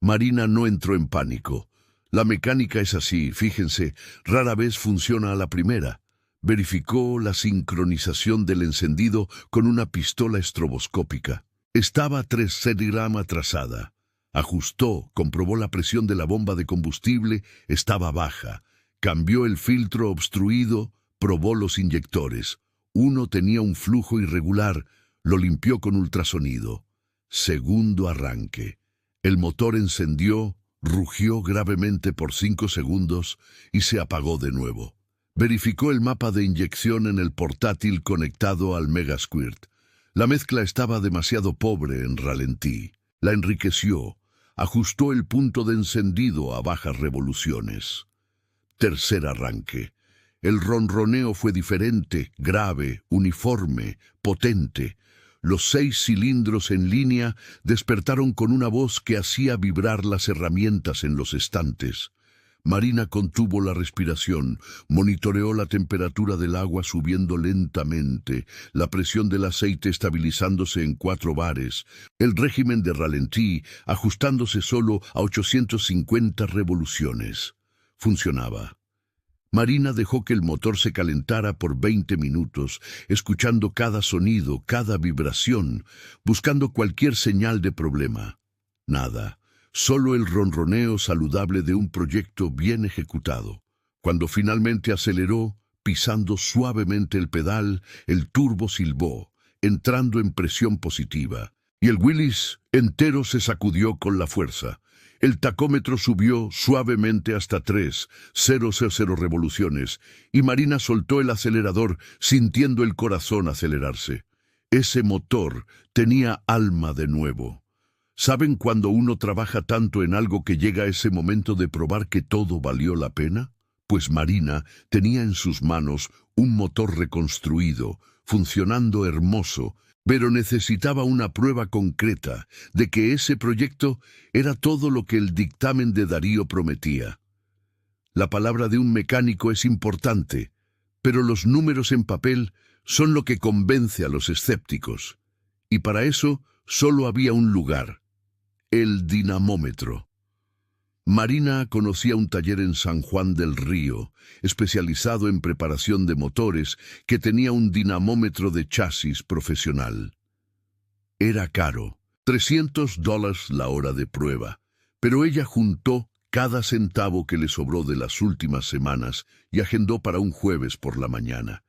Marina no entró en pánico. La mecánica es así, fíjense, rara vez funciona a la primera. Verificó la sincronización del encendido con una pistola estroboscópica. Estaba 3 centigramos atrasada. Ajustó, comprobó la presión de la bomba de combustible, estaba baja. Cambió el filtro obstruido, probó los inyectores. Uno tenía un flujo irregular, lo limpió con ultrasonido. Segundo arranque. El motor encendió, rugió gravemente por 5 segundos y se apagó de nuevo. Verificó el mapa de inyección en el portátil conectado al Megasquirt. La mezcla estaba demasiado pobre en ralentí. La enriqueció. Ajustó el punto de encendido a bajas revoluciones. Tercer arranque. El ronroneo fue diferente, grave, uniforme, potente. Los 6 cilindros en línea despertaron con una voz que hacía vibrar las herramientas en los estantes. Marina contuvo la respiración, monitoreó la temperatura del agua subiendo lentamente, la presión del aceite estabilizándose en 4 bares, el régimen de ralentí ajustándose solo a 850 revoluciones. Funcionaba. Marina dejó que el motor se calentara por 20 minutos, escuchando cada sonido, cada vibración, buscando cualquier señal de problema. Nada. Solo el ronroneo saludable de un proyecto bien ejecutado. Cuando finalmente aceleró, pisando suavemente el pedal, el turbo silbó, entrando en presión positiva, y el Willys entero se sacudió con la fuerza. El tacómetro subió suavemente hasta 3,000 revoluciones, y Marina soltó el acelerador, sintiendo el corazón acelerarse. Ese motor tenía alma de nuevo. ¿Saben cuando uno trabaja tanto en algo que llega ese momento de probar que todo valió la pena? Pues Marina tenía en sus manos un motor reconstruido, funcionando hermoso, pero necesitaba una prueba concreta de que ese proyecto era todo lo que el dictamen de Darío prometía. La palabra de un mecánico es importante, pero los números en papel son lo que convence a los escépticos. Y para eso solo había un lugar: el dinamómetro. Marina conocía un taller en San Juan del Río, especializado en preparación de motores, que tenía un dinamómetro de chasis profesional. Era caro, $300 la hora de prueba, pero ella juntó cada centavo que le sobró de las últimas semanas y agendó para un jueves por la mañana.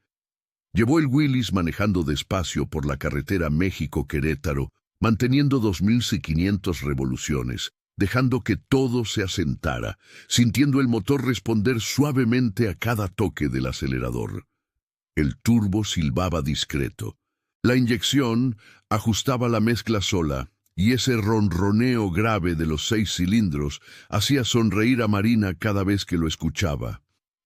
Llevó el Willys manejando despacio por la carretera México-Querétaro, manteniendo 2.500 revoluciones, dejando que todo se asentara, sintiendo el motor responder suavemente a cada toque del acelerador. El turbo silbaba discreto. La inyección ajustaba la mezcla sola, y ese ronroneo grave de los 6 cilindros hacía sonreír a Marina cada vez que lo escuchaba.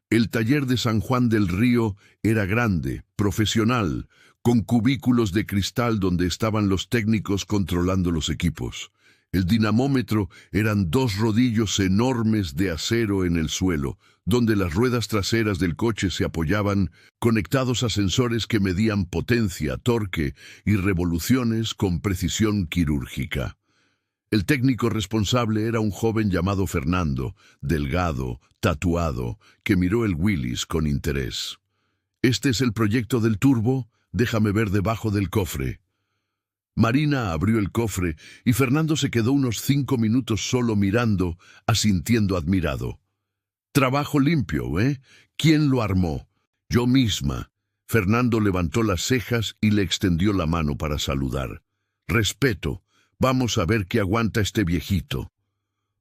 El taller de San Juan del Río era grande, profesional, con cubículos de cristal donde estaban los técnicos controlando los equipos. El dinamómetro eran 2 rodillos enormes de acero en el suelo, donde las ruedas traseras del coche se apoyaban, conectados a sensores que medían potencia, torque y revoluciones con precisión quirúrgica. El técnico responsable era un joven llamado Fernando, delgado, tatuado, que miró el Willys con interés. «¿Este es el proyecto del turbo? Déjame ver debajo del cofre». Marina abrió el cofre y Fernando se quedó unos 5 minutos solo mirando, asintiendo admirado. «Trabajo limpio, ¿eh? ¿Quién lo armó?» «Yo misma». Fernando levantó las cejas y le extendió la mano para saludar. «Respeto. Vamos a ver qué aguanta este viejito».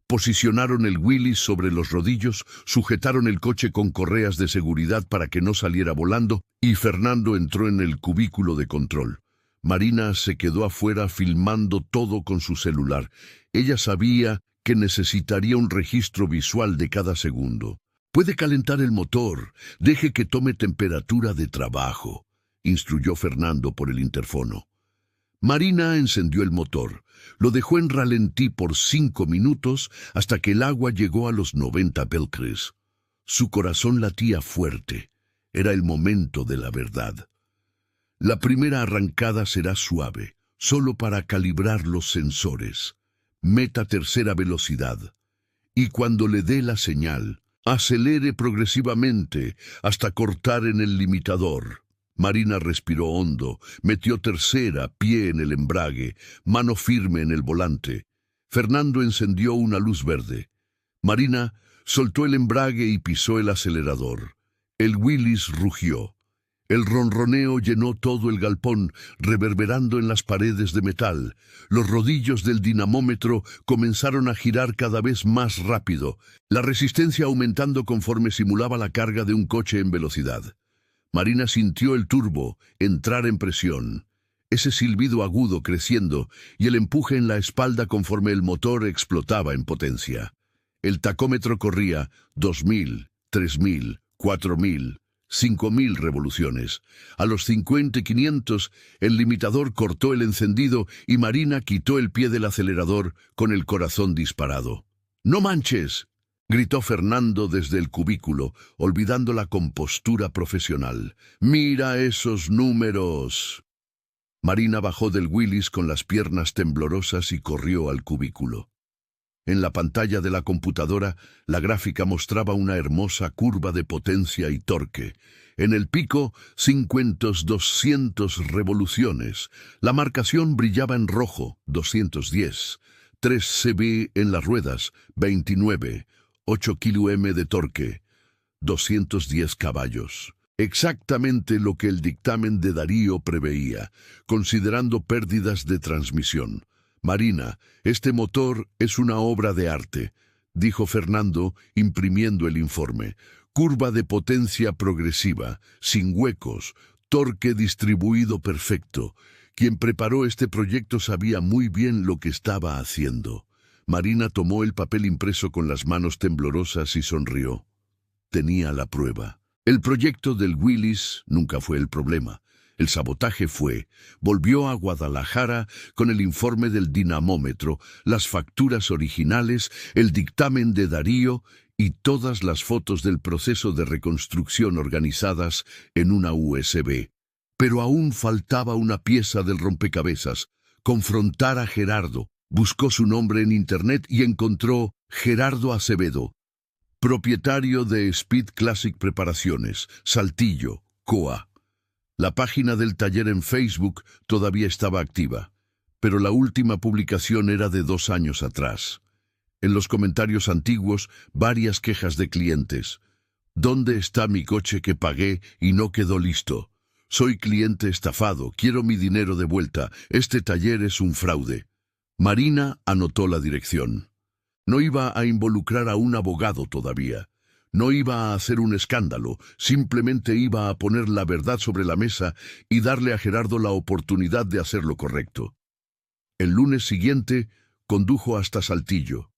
Posicionaron el Willys sobre los rodillos, sujetaron el coche con correas de seguridad para que no saliera volando, y Fernando entró en el cubículo de control. Marina se quedó afuera filmando todo con su celular. Ella sabía que necesitaría un registro visual de cada segundo. «Puede calentar el motor, deje que tome temperatura de trabajo», instruyó Fernando por el interfono. Marina encendió el motor, lo dejó en ralentí por 5 minutos hasta que el agua llegó a los 90 belcres. Su corazón latía fuerte. Era el momento de la verdad. La primera arrancada será suave, solo para calibrar los sensores. meta tercera velocidad. Y cuando le dé la señal, acelere progresivamente hasta cortar en el limitador. Marina respiró hondo, metió tercera, pie en el embrague, mano firme en el volante. Fernando encendió una luz verde. Marina soltó el embrague y pisó el acelerador. El Willys rugió. El ronroneo llenó todo el galpón, reverberando en las paredes de metal. Los rodillos del dinamómetro comenzaron a girar cada vez más rápido, la resistencia aumentando conforme simulaba la carga de un coche en velocidad. Marina sintió el turbo entrar en presión, ese silbido agudo creciendo y el empuje en la espalda conforme el motor explotaba en potencia. El tacómetro corría 2000, 3000, 4000, 5000 revoluciones. A los 50 y 500, el limitador cortó el encendido y Marina quitó el pie del acelerador con el corazón disparado. ¡No manches!, gritó Fernando desde el cubículo, olvidando la compostura profesional. ¡Mira esos números! Marina bajó del Willys con las piernas temblorosas y corrió al cubículo. En la pantalla de la computadora, la gráfica mostraba una hermosa curva de potencia y torque. En el pico, 50-200 revoluciones. La marcación brillaba en rojo, 210. 3 cb en las ruedas, 29. 8 km de torque, 210 caballos. Exactamente lo que el dictamen de Darío preveía, considerando pérdidas de transmisión. Marina, este motor es una obra de arte, dijo Fernando, imprimiendo el informe. Curva de potencia progresiva, sin huecos, torque distribuido perfecto. Quien preparó este proyecto sabía muy bien lo que estaba haciendo. Marina tomó el papel impreso con las manos temblorosas y sonrió. Tenía la prueba. El proyecto del Willys nunca fue el problema. El sabotaje fue. Volvió a Guadalajara con el informe del dinamómetro, las facturas originales, el dictamen de Darío y todas las fotos del proceso de reconstrucción organizadas en una USB. Pero aún faltaba una pieza del rompecabezas: confrontar a Gerardo. Buscó su nombre en internet y encontró Gerardo Acevedo, propietario de Speed Classic Preparaciones, Saltillo, Coa. La página del taller en Facebook todavía estaba activa, pero la última publicación era de 2 años atrás. En los comentarios antiguos, varias quejas de clientes. ¿Dónde está mi coche que pagué y no quedó listo? Soy cliente estafado, quiero mi dinero de vuelta, este taller es un fraude. Marina anotó la dirección. No iba a involucrar a un abogado todavía. No iba a hacer un escándalo, simplemente iba a poner la verdad sobre la mesa y darle a Gerardo la oportunidad de hacer lo correcto. El lunes siguiente condujo hasta Saltillo.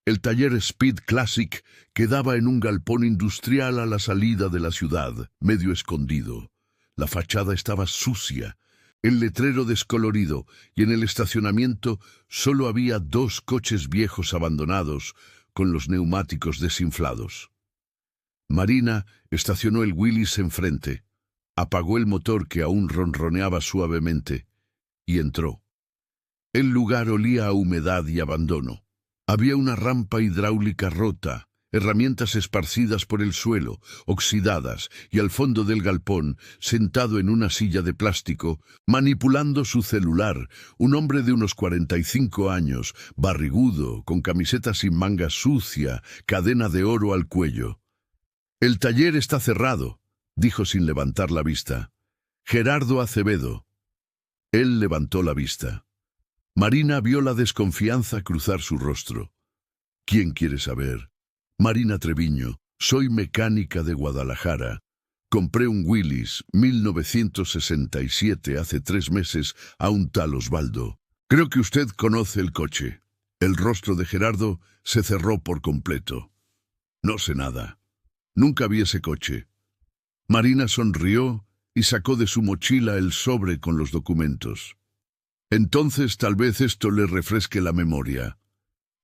El taller Speed Classic quedaba en un galpón industrial a la salida de la ciudad, medio escondido. La fachada estaba sucia, el letrero descolorido, y en el estacionamiento solo había 2 coches viejos abandonados con los neumáticos desinflados. Marina estacionó el Willys enfrente, apagó el motor que aún ronroneaba suavemente y entró. El lugar olía a humedad y abandono. Había una rampa hidráulica rota, herramientas esparcidas por el suelo, oxidadas, y al fondo del galpón, sentado en una silla de plástico, manipulando su celular, un hombre de unos 45 años, barrigudo, con camiseta sin manga sucia, cadena de oro al cuello. «El taller está cerrado», dijo sin levantar la vista. «Gerardo Acevedo». Él levantó la vista. Marina vio la desconfianza cruzar su rostro. «¿Quién quiere saber?» «Marina Treviño, soy mecánica de Guadalajara. Compré un Willys 1967 hace 3 meses a un tal Osvaldo. Creo que usted conoce el coche». El rostro de Gerardo se cerró por completo. «No sé nada. Nunca vi ese coche». Marina sonrió y sacó de su mochila el sobre con los documentos. «Entonces tal vez esto le refresque la memoria.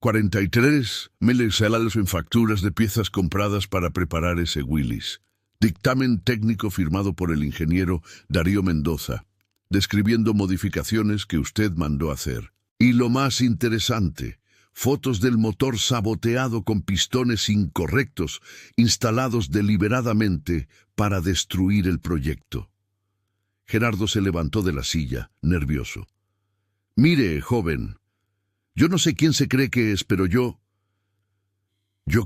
43.000 salados en facturas de piezas compradas para preparar ese Willys. Dictamen técnico firmado por el ingeniero Darío Mendoza, describiendo modificaciones que usted mandó hacer. Y lo más interesante, fotos del motor saboteado con pistones incorrectos, instalados deliberadamente para destruir el proyecto. Gerardo se levantó de la silla, nervioso. Mire, joven, yo no sé quién se cree que es, pero yo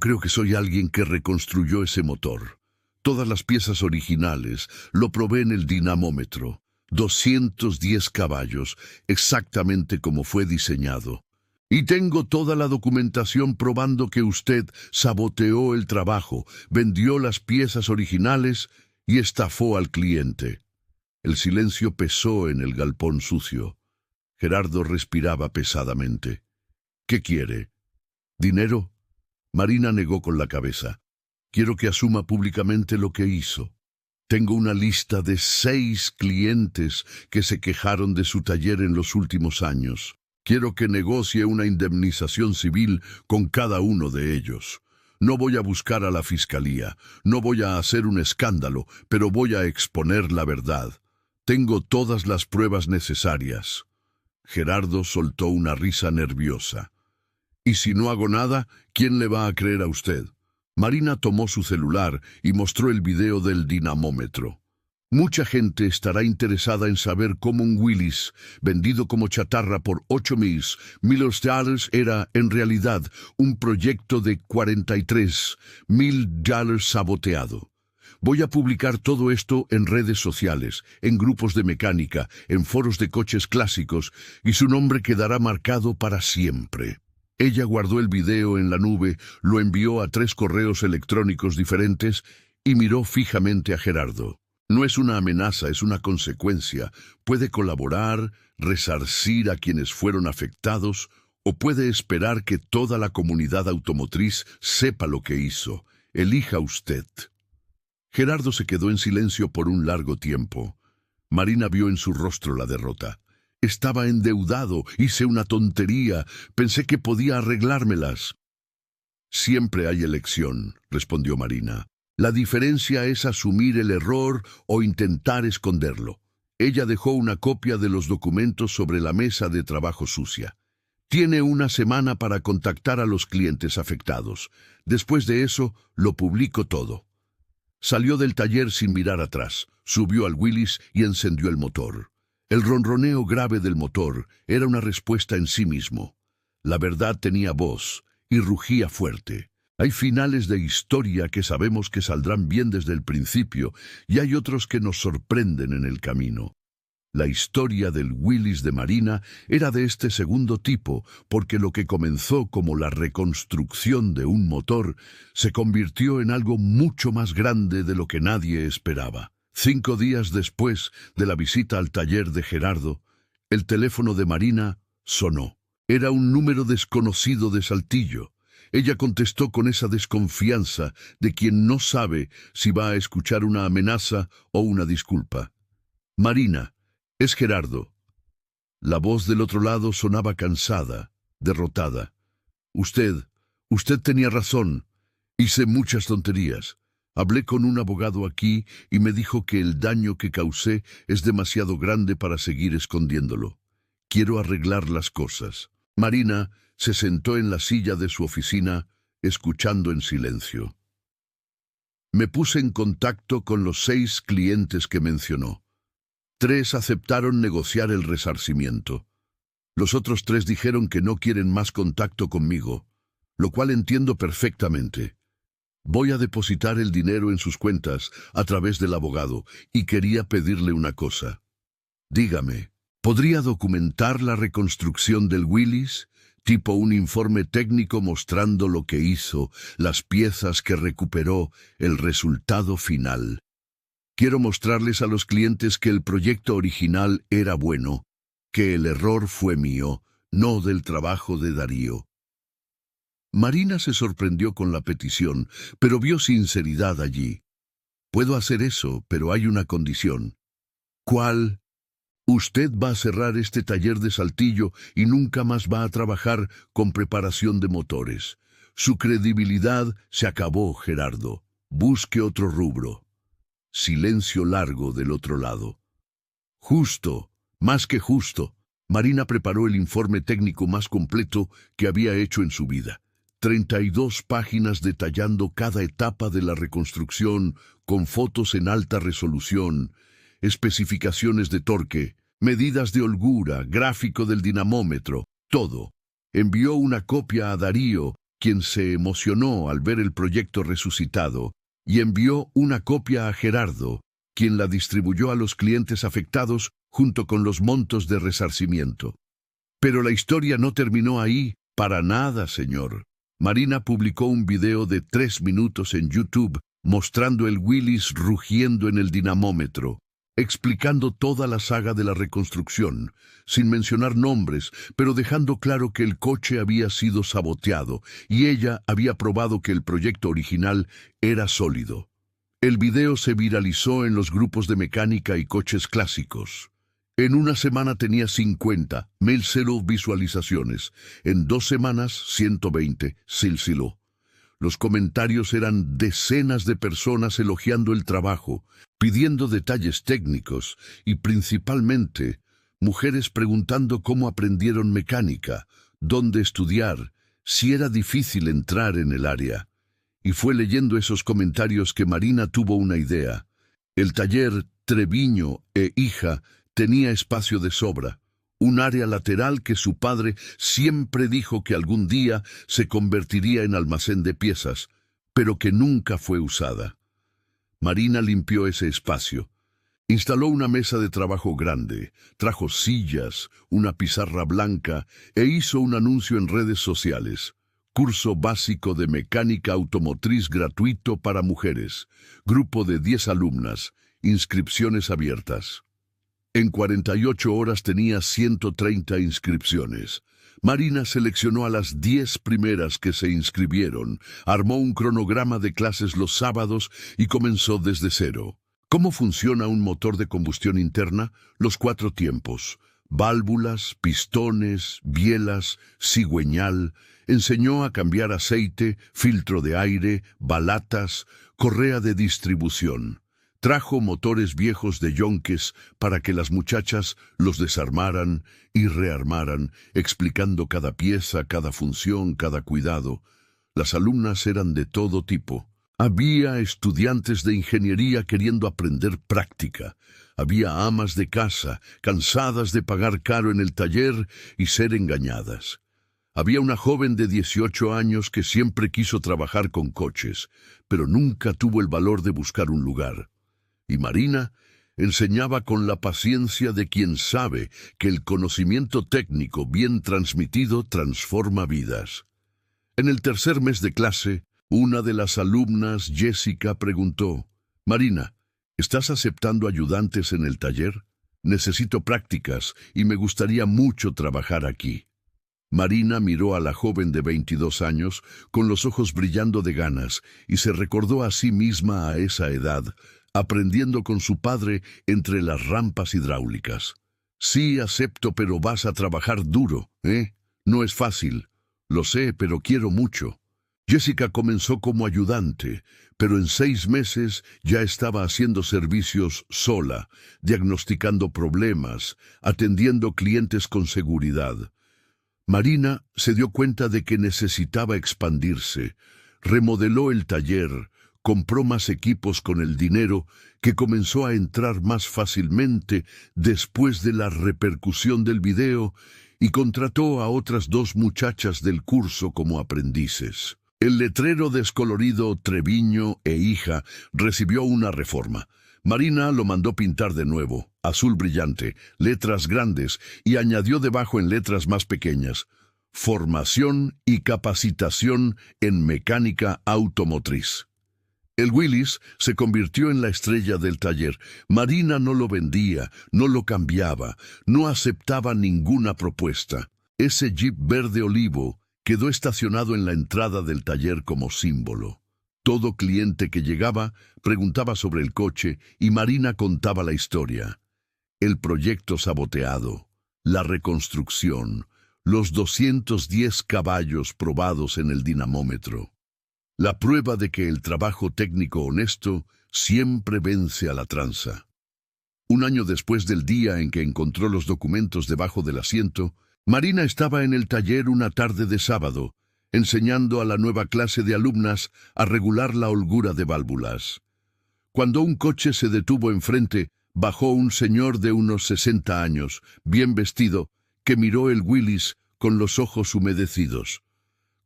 creo que soy alguien que reconstruyó ese motor. Todas las piezas originales, lo probé en el dinamómetro. 210 caballos, exactamente como fue diseñado. Y tengo toda la documentación probando que usted saboteó el trabajo, vendió las piezas originales y estafó al cliente. El silencio pesó en el galpón sucio. Gerardo respiraba pesadamente. ¿Qué quiere? ¿Dinero? Marina negó con la cabeza. Quiero que asuma públicamente lo que hizo. Tengo una lista de 6 clientes que se quejaron de su taller en los últimos años. Quiero que negocie una indemnización civil con cada uno de ellos. No voy a buscar a la fiscalía, no voy a hacer un escándalo, pero voy a exponer la verdad. Tengo todas las pruebas necesarias. Gerardo soltó una risa nerviosa. ¿Y si no hago nada, quién le va a creer a usted? Marina tomó su celular y mostró el video del dinamómetro. Mucha gente estará interesada en saber cómo un Willys, vendido como chatarra por $8,000 era, en realidad, un proyecto de $43,000 saboteado. Voy a publicar todo esto en redes sociales, en grupos de mecánica, en foros de coches clásicos, y su nombre quedará marcado para siempre. Ella guardó el video en la nube, lo envió a 3 correos electrónicos diferentes y miró fijamente a Gerardo. No es una amenaza, es una consecuencia. Puede colaborar, resarcir a quienes fueron afectados, o puede esperar que toda la comunidad automotriz sepa lo que hizo. Elija usted. Gerardo se quedó en silencio por un largo tiempo. Marina vio en su rostro la derrota. Estaba endeudado, hice una tontería, pensé que podía arreglármelas. Siempre hay elección, respondió Marina. La diferencia es asumir el error o intentar esconderlo. Ella dejó una copia de los documentos sobre la mesa de trabajo sucia. Tiene una semana para contactar a los clientes afectados. Después de eso, lo publico todo. Salió del taller sin mirar atrás, subió al Willys y encendió el motor. El ronroneo grave del motor era una respuesta en sí mismo. La verdad tenía voz y rugía fuerte. Hay finales de historia que sabemos que saldrán bien desde el principio y hay otros que nos sorprenden en el camino. La historia del Willys de Marina era de este segundo tipo, porque lo que comenzó como la reconstrucción de un motor se convirtió en algo mucho más grande de lo que nadie esperaba. 5 días después de la visita al taller de Gerardo, el teléfono de Marina sonó. Era un número desconocido de Saltillo. Ella contestó con esa desconfianza de quien no sabe si va a escuchar una amenaza o una disculpa. Marina, es Gerardo. La voz del otro lado sonaba cansada, derrotada. Usted tenía razón. Hice muchas tonterías. Hablé con un abogado aquí y me dijo que el daño que causé es demasiado grande para seguir escondiéndolo. Quiero arreglar las cosas. Marina se sentó en la silla de su oficina, escuchando en silencio. Me puse en contacto con los 6 clientes que mencionó. 3 aceptaron negociar el resarcimiento. Los otros 3 dijeron que no quieren más contacto conmigo, lo cual entiendo perfectamente. Voy a depositar el dinero en sus cuentas a través del abogado y quería pedirle una cosa. Dígame, ¿podría documentar la reconstrucción del Willys? Tipo un informe técnico mostrando lo que hizo, las piezas que recuperó, el resultado final. Quiero mostrarles a los clientes que el proyecto original era bueno, que el error fue mío, no del trabajo de Darío. Marina se sorprendió con la petición, pero vio sinceridad allí. Puedo hacer eso, pero hay una condición. ¿Cuál? Usted va a cerrar este taller de Saltillo y nunca más va a trabajar con preparación de motores. Su credibilidad se acabó, Gerardo. Busque otro rubro. Silencio largo del otro lado. Justo, más que justo. Marina preparó el informe técnico más completo que había hecho en su vida. 32 páginas detallando cada etapa de la reconstrucción, con fotos en alta resolución, especificaciones de torque, medidas de holgura, gráfico del dinamómetro, todo. Envió una copia a Darío, quien se emocionó al ver el proyecto resucitado, y envió una copia a Gerardo, quien la distribuyó a los clientes afectados junto con los montos de resarcimiento. Pero la historia no terminó ahí, para nada, señor. Marina publicó un video de 3 minutos en YouTube mostrando el Willys rugiendo en el dinamómetro, explicando toda la saga de la reconstrucción, sin mencionar nombres, pero dejando claro que el coche había sido saboteado y ella había probado que el proyecto original era sólido. El video se viralizó en los grupos de mecánica y coches clásicos. En una semana tenía 50.000 visualizaciones. En 2 semanas, 120. Silsilo. Los comentarios eran decenas de personas elogiando el trabajo, pidiendo detalles técnicos y principalmente mujeres preguntando cómo aprendieron mecánica, dónde estudiar, si era difícil entrar en el área. Y fue leyendo esos comentarios que Marina tuvo una idea. El taller Treviño e Hija tenía espacio de sobra, un área lateral que su padre siempre dijo que algún día se convertiría en almacén de piezas, pero que nunca fue usada. Marina limpió ese espacio. Instaló una mesa de trabajo grande, trajo sillas, una pizarra blanca e hizo un anuncio en redes sociales. Curso básico de mecánica automotriz gratuito para mujeres. Grupo de 10 alumnas. Inscripciones abiertas. En 48 horas tenía 130 inscripciones. Marina seleccionó a las 10 primeras que se inscribieron, armó un cronograma de clases los sábados y comenzó desde cero. ¿Cómo funciona un motor de combustión interna? Los 4 tiempos. Válvulas, pistones, bielas, cigüeñal. Enseñó a cambiar aceite, filtro de aire, balatas, correa de distribución. Trajo motores viejos de yonques para que las muchachas los desarmaran y rearmaran, explicando cada pieza, cada función, cada cuidado. Las alumnas eran de todo tipo. Había estudiantes de ingeniería queriendo aprender práctica. Había amas de casa, cansadas de pagar caro en el taller y ser engañadas. Había una joven de 18 años que siempre quiso trabajar con coches, pero nunca tuvo el valor de buscar un lugar. Y Marina enseñaba con la paciencia de quien sabe que el conocimiento técnico bien transmitido transforma vidas. En el tercer mes de clase, una de las alumnas, Jessica, preguntó: «Marina, ¿estás aceptando ayudantes en el taller? Necesito prácticas y me gustaría mucho trabajar aquí». Marina miró a la joven de 22 años con los ojos brillando de ganas y se recordó a sí misma a esa edad, aprendiendo con su padre entre las rampas hidráulicas. «Sí, acepto, pero vas a trabajar duro, ¿eh? No es fácil. Lo sé, pero quiero mucho». Jessica comenzó como ayudante, pero en 6 meses ya estaba haciendo servicios sola, diagnosticando problemas, atendiendo clientes con seguridad. Marina se dio cuenta de que necesitaba expandirse, remodeló el taller, compró más equipos con el dinero que comenzó a entrar más fácilmente después de la repercusión del video y contrató a otras 2 muchachas del curso como aprendices. El letrero descolorido Treviño e Hija recibió una reforma. Marina lo mandó pintar de nuevo, azul brillante, letras grandes, y añadió debajo en letras más pequeñas: formación y capacitación en mecánica automotriz. El Willys se convirtió en la estrella del taller. Marina no lo vendía, no lo cambiaba, no aceptaba ninguna propuesta. Ese Jeep verde olivo quedó estacionado en la entrada del taller como símbolo. Todo cliente que llegaba preguntaba sobre el coche y Marina contaba la historia. El proyecto saboteado, la reconstrucción, los 210 caballos probados en el dinamómetro. La prueba de que el trabajo técnico honesto siempre vence a la tranza. Un año después del día en que encontró los documentos debajo del asiento, Marina estaba en el taller una tarde de sábado, enseñando a la nueva clase de alumnas a regular la holgura de válvulas. Cuando un coche se detuvo enfrente, bajó un señor de unos 60 años, bien vestido, que miró el Willys con los ojos humedecidos.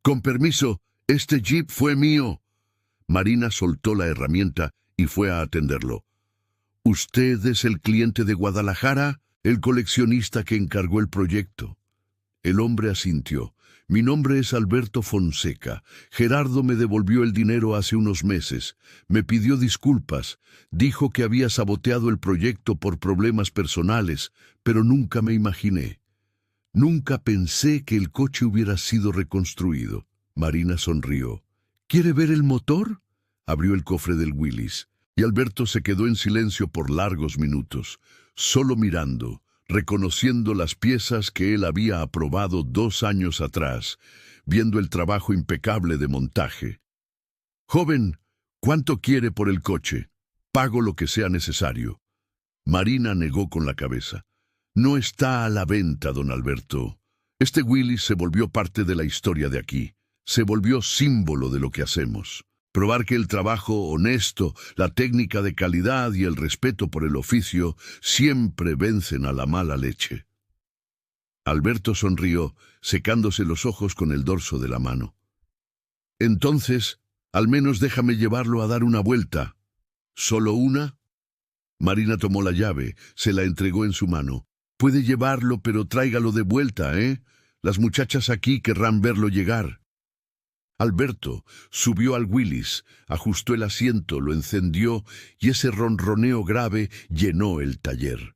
«Con permiso, este jeep fue mío». Marina soltó la herramienta y fue a atenderlo. «¿Usted es el cliente de Guadalajara, el coleccionista que encargó el proyecto?» El hombre asintió. «Mi nombre es Alberto Fonseca. Gerardo me devolvió el dinero hace unos meses. Me pidió disculpas. Dijo que había saboteado el proyecto por problemas personales, pero nunca me imaginé. Nunca pensé que el coche hubiera sido reconstruido». Marina sonrió. «¿Quiere ver el motor?». Abrió el cofre del Willys, y Alberto se quedó en silencio por largos minutos, solo mirando, reconociendo las piezas que él había aprobado 2 años atrás, viendo el trabajo impecable de montaje. «Joven, ¿cuánto quiere por el coche? Pago lo que sea necesario». Marina negó con la cabeza. «No está a la venta, don Alberto. Este Willys se volvió parte de la historia de aquí. Se volvió símbolo de lo que hacemos. Probar que el trabajo honesto, la técnica de calidad y el respeto por el oficio siempre vencen a la mala leche». Alberto sonrió, secándose los ojos con el dorso de la mano. «Entonces, al menos déjame llevarlo a dar una vuelta». «¿Solo una?». Marina tomó la llave, se la entregó en su mano. «Puede llevarlo, pero tráigalo de vuelta, ¿eh? Las muchachas aquí querrán verlo llegar». Alberto subió al Willys, ajustó el asiento, lo encendió y ese ronroneo grave llenó el taller.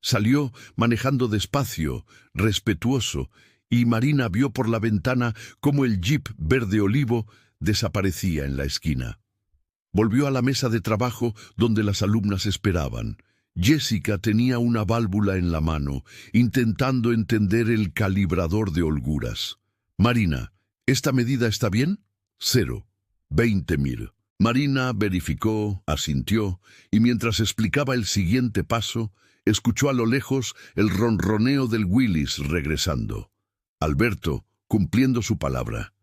Salió manejando despacio, respetuoso, y Marina vio por la ventana cómo el jeep verde olivo desaparecía en la esquina. Volvió a la mesa de trabajo donde las alumnas esperaban. Jessica tenía una válvula en la mano, intentando entender el calibrador de holguras. «Marina, ¿esta medida está bien?». «0. 20.000». Marina verificó, asintió, y mientras explicaba el siguiente paso, escuchó a lo lejos el ronroneo del Willys regresando. Alberto, cumpliendo su palabra,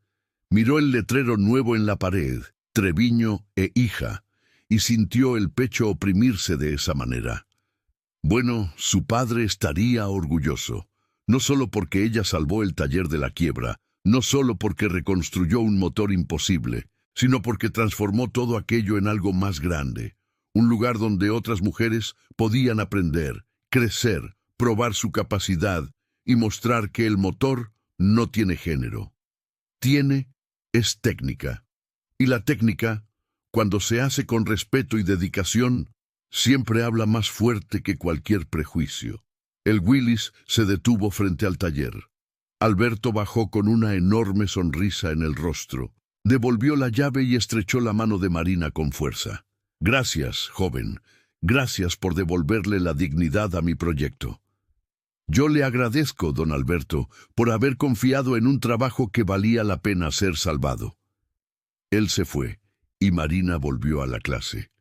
miró el letrero nuevo en la pared, Treviño e hija, y sintió el pecho oprimirse de esa manera. Bueno, su padre estaría orgulloso, no solo porque ella salvó el taller de la quiebra, no solo porque reconstruyó un motor imposible, sino porque transformó todo aquello en algo más grande, un lugar donde otras mujeres podían aprender, crecer, probar su capacidad y mostrar que el motor no tiene género. Es técnica. Y la técnica, cuando se hace con respeto y dedicación, siempre habla más fuerte que cualquier prejuicio. El Willys se detuvo frente al taller. Alberto bajó con una enorme sonrisa en el rostro. Devolvió la llave y estrechó la mano de Marina con fuerza. «Gracias, joven. Gracias por devolverle la dignidad a mi proyecto». «Yo le agradezco, don Alberto, por haber confiado en un trabajo que valía la pena ser salvado». Él se fue, y Marina volvió a la clase.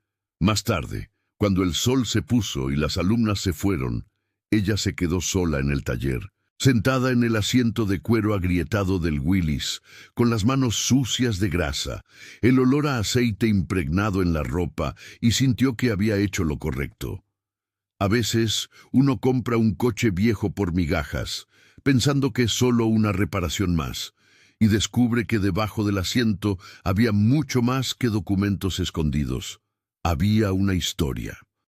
Más tarde, cuando el sol se puso y las alumnas se fueron, ella se quedó sola en el taller, sentada en el asiento de cuero agrietado del Willys, con las manos sucias de grasa, el olor a aceite impregnado en la ropa, y sintió que había hecho lo correcto. A veces uno compra un coche viejo por migajas, pensando que es solo una reparación más, y descubre que debajo del asiento había mucho más que documentos escondidos. Había una historia.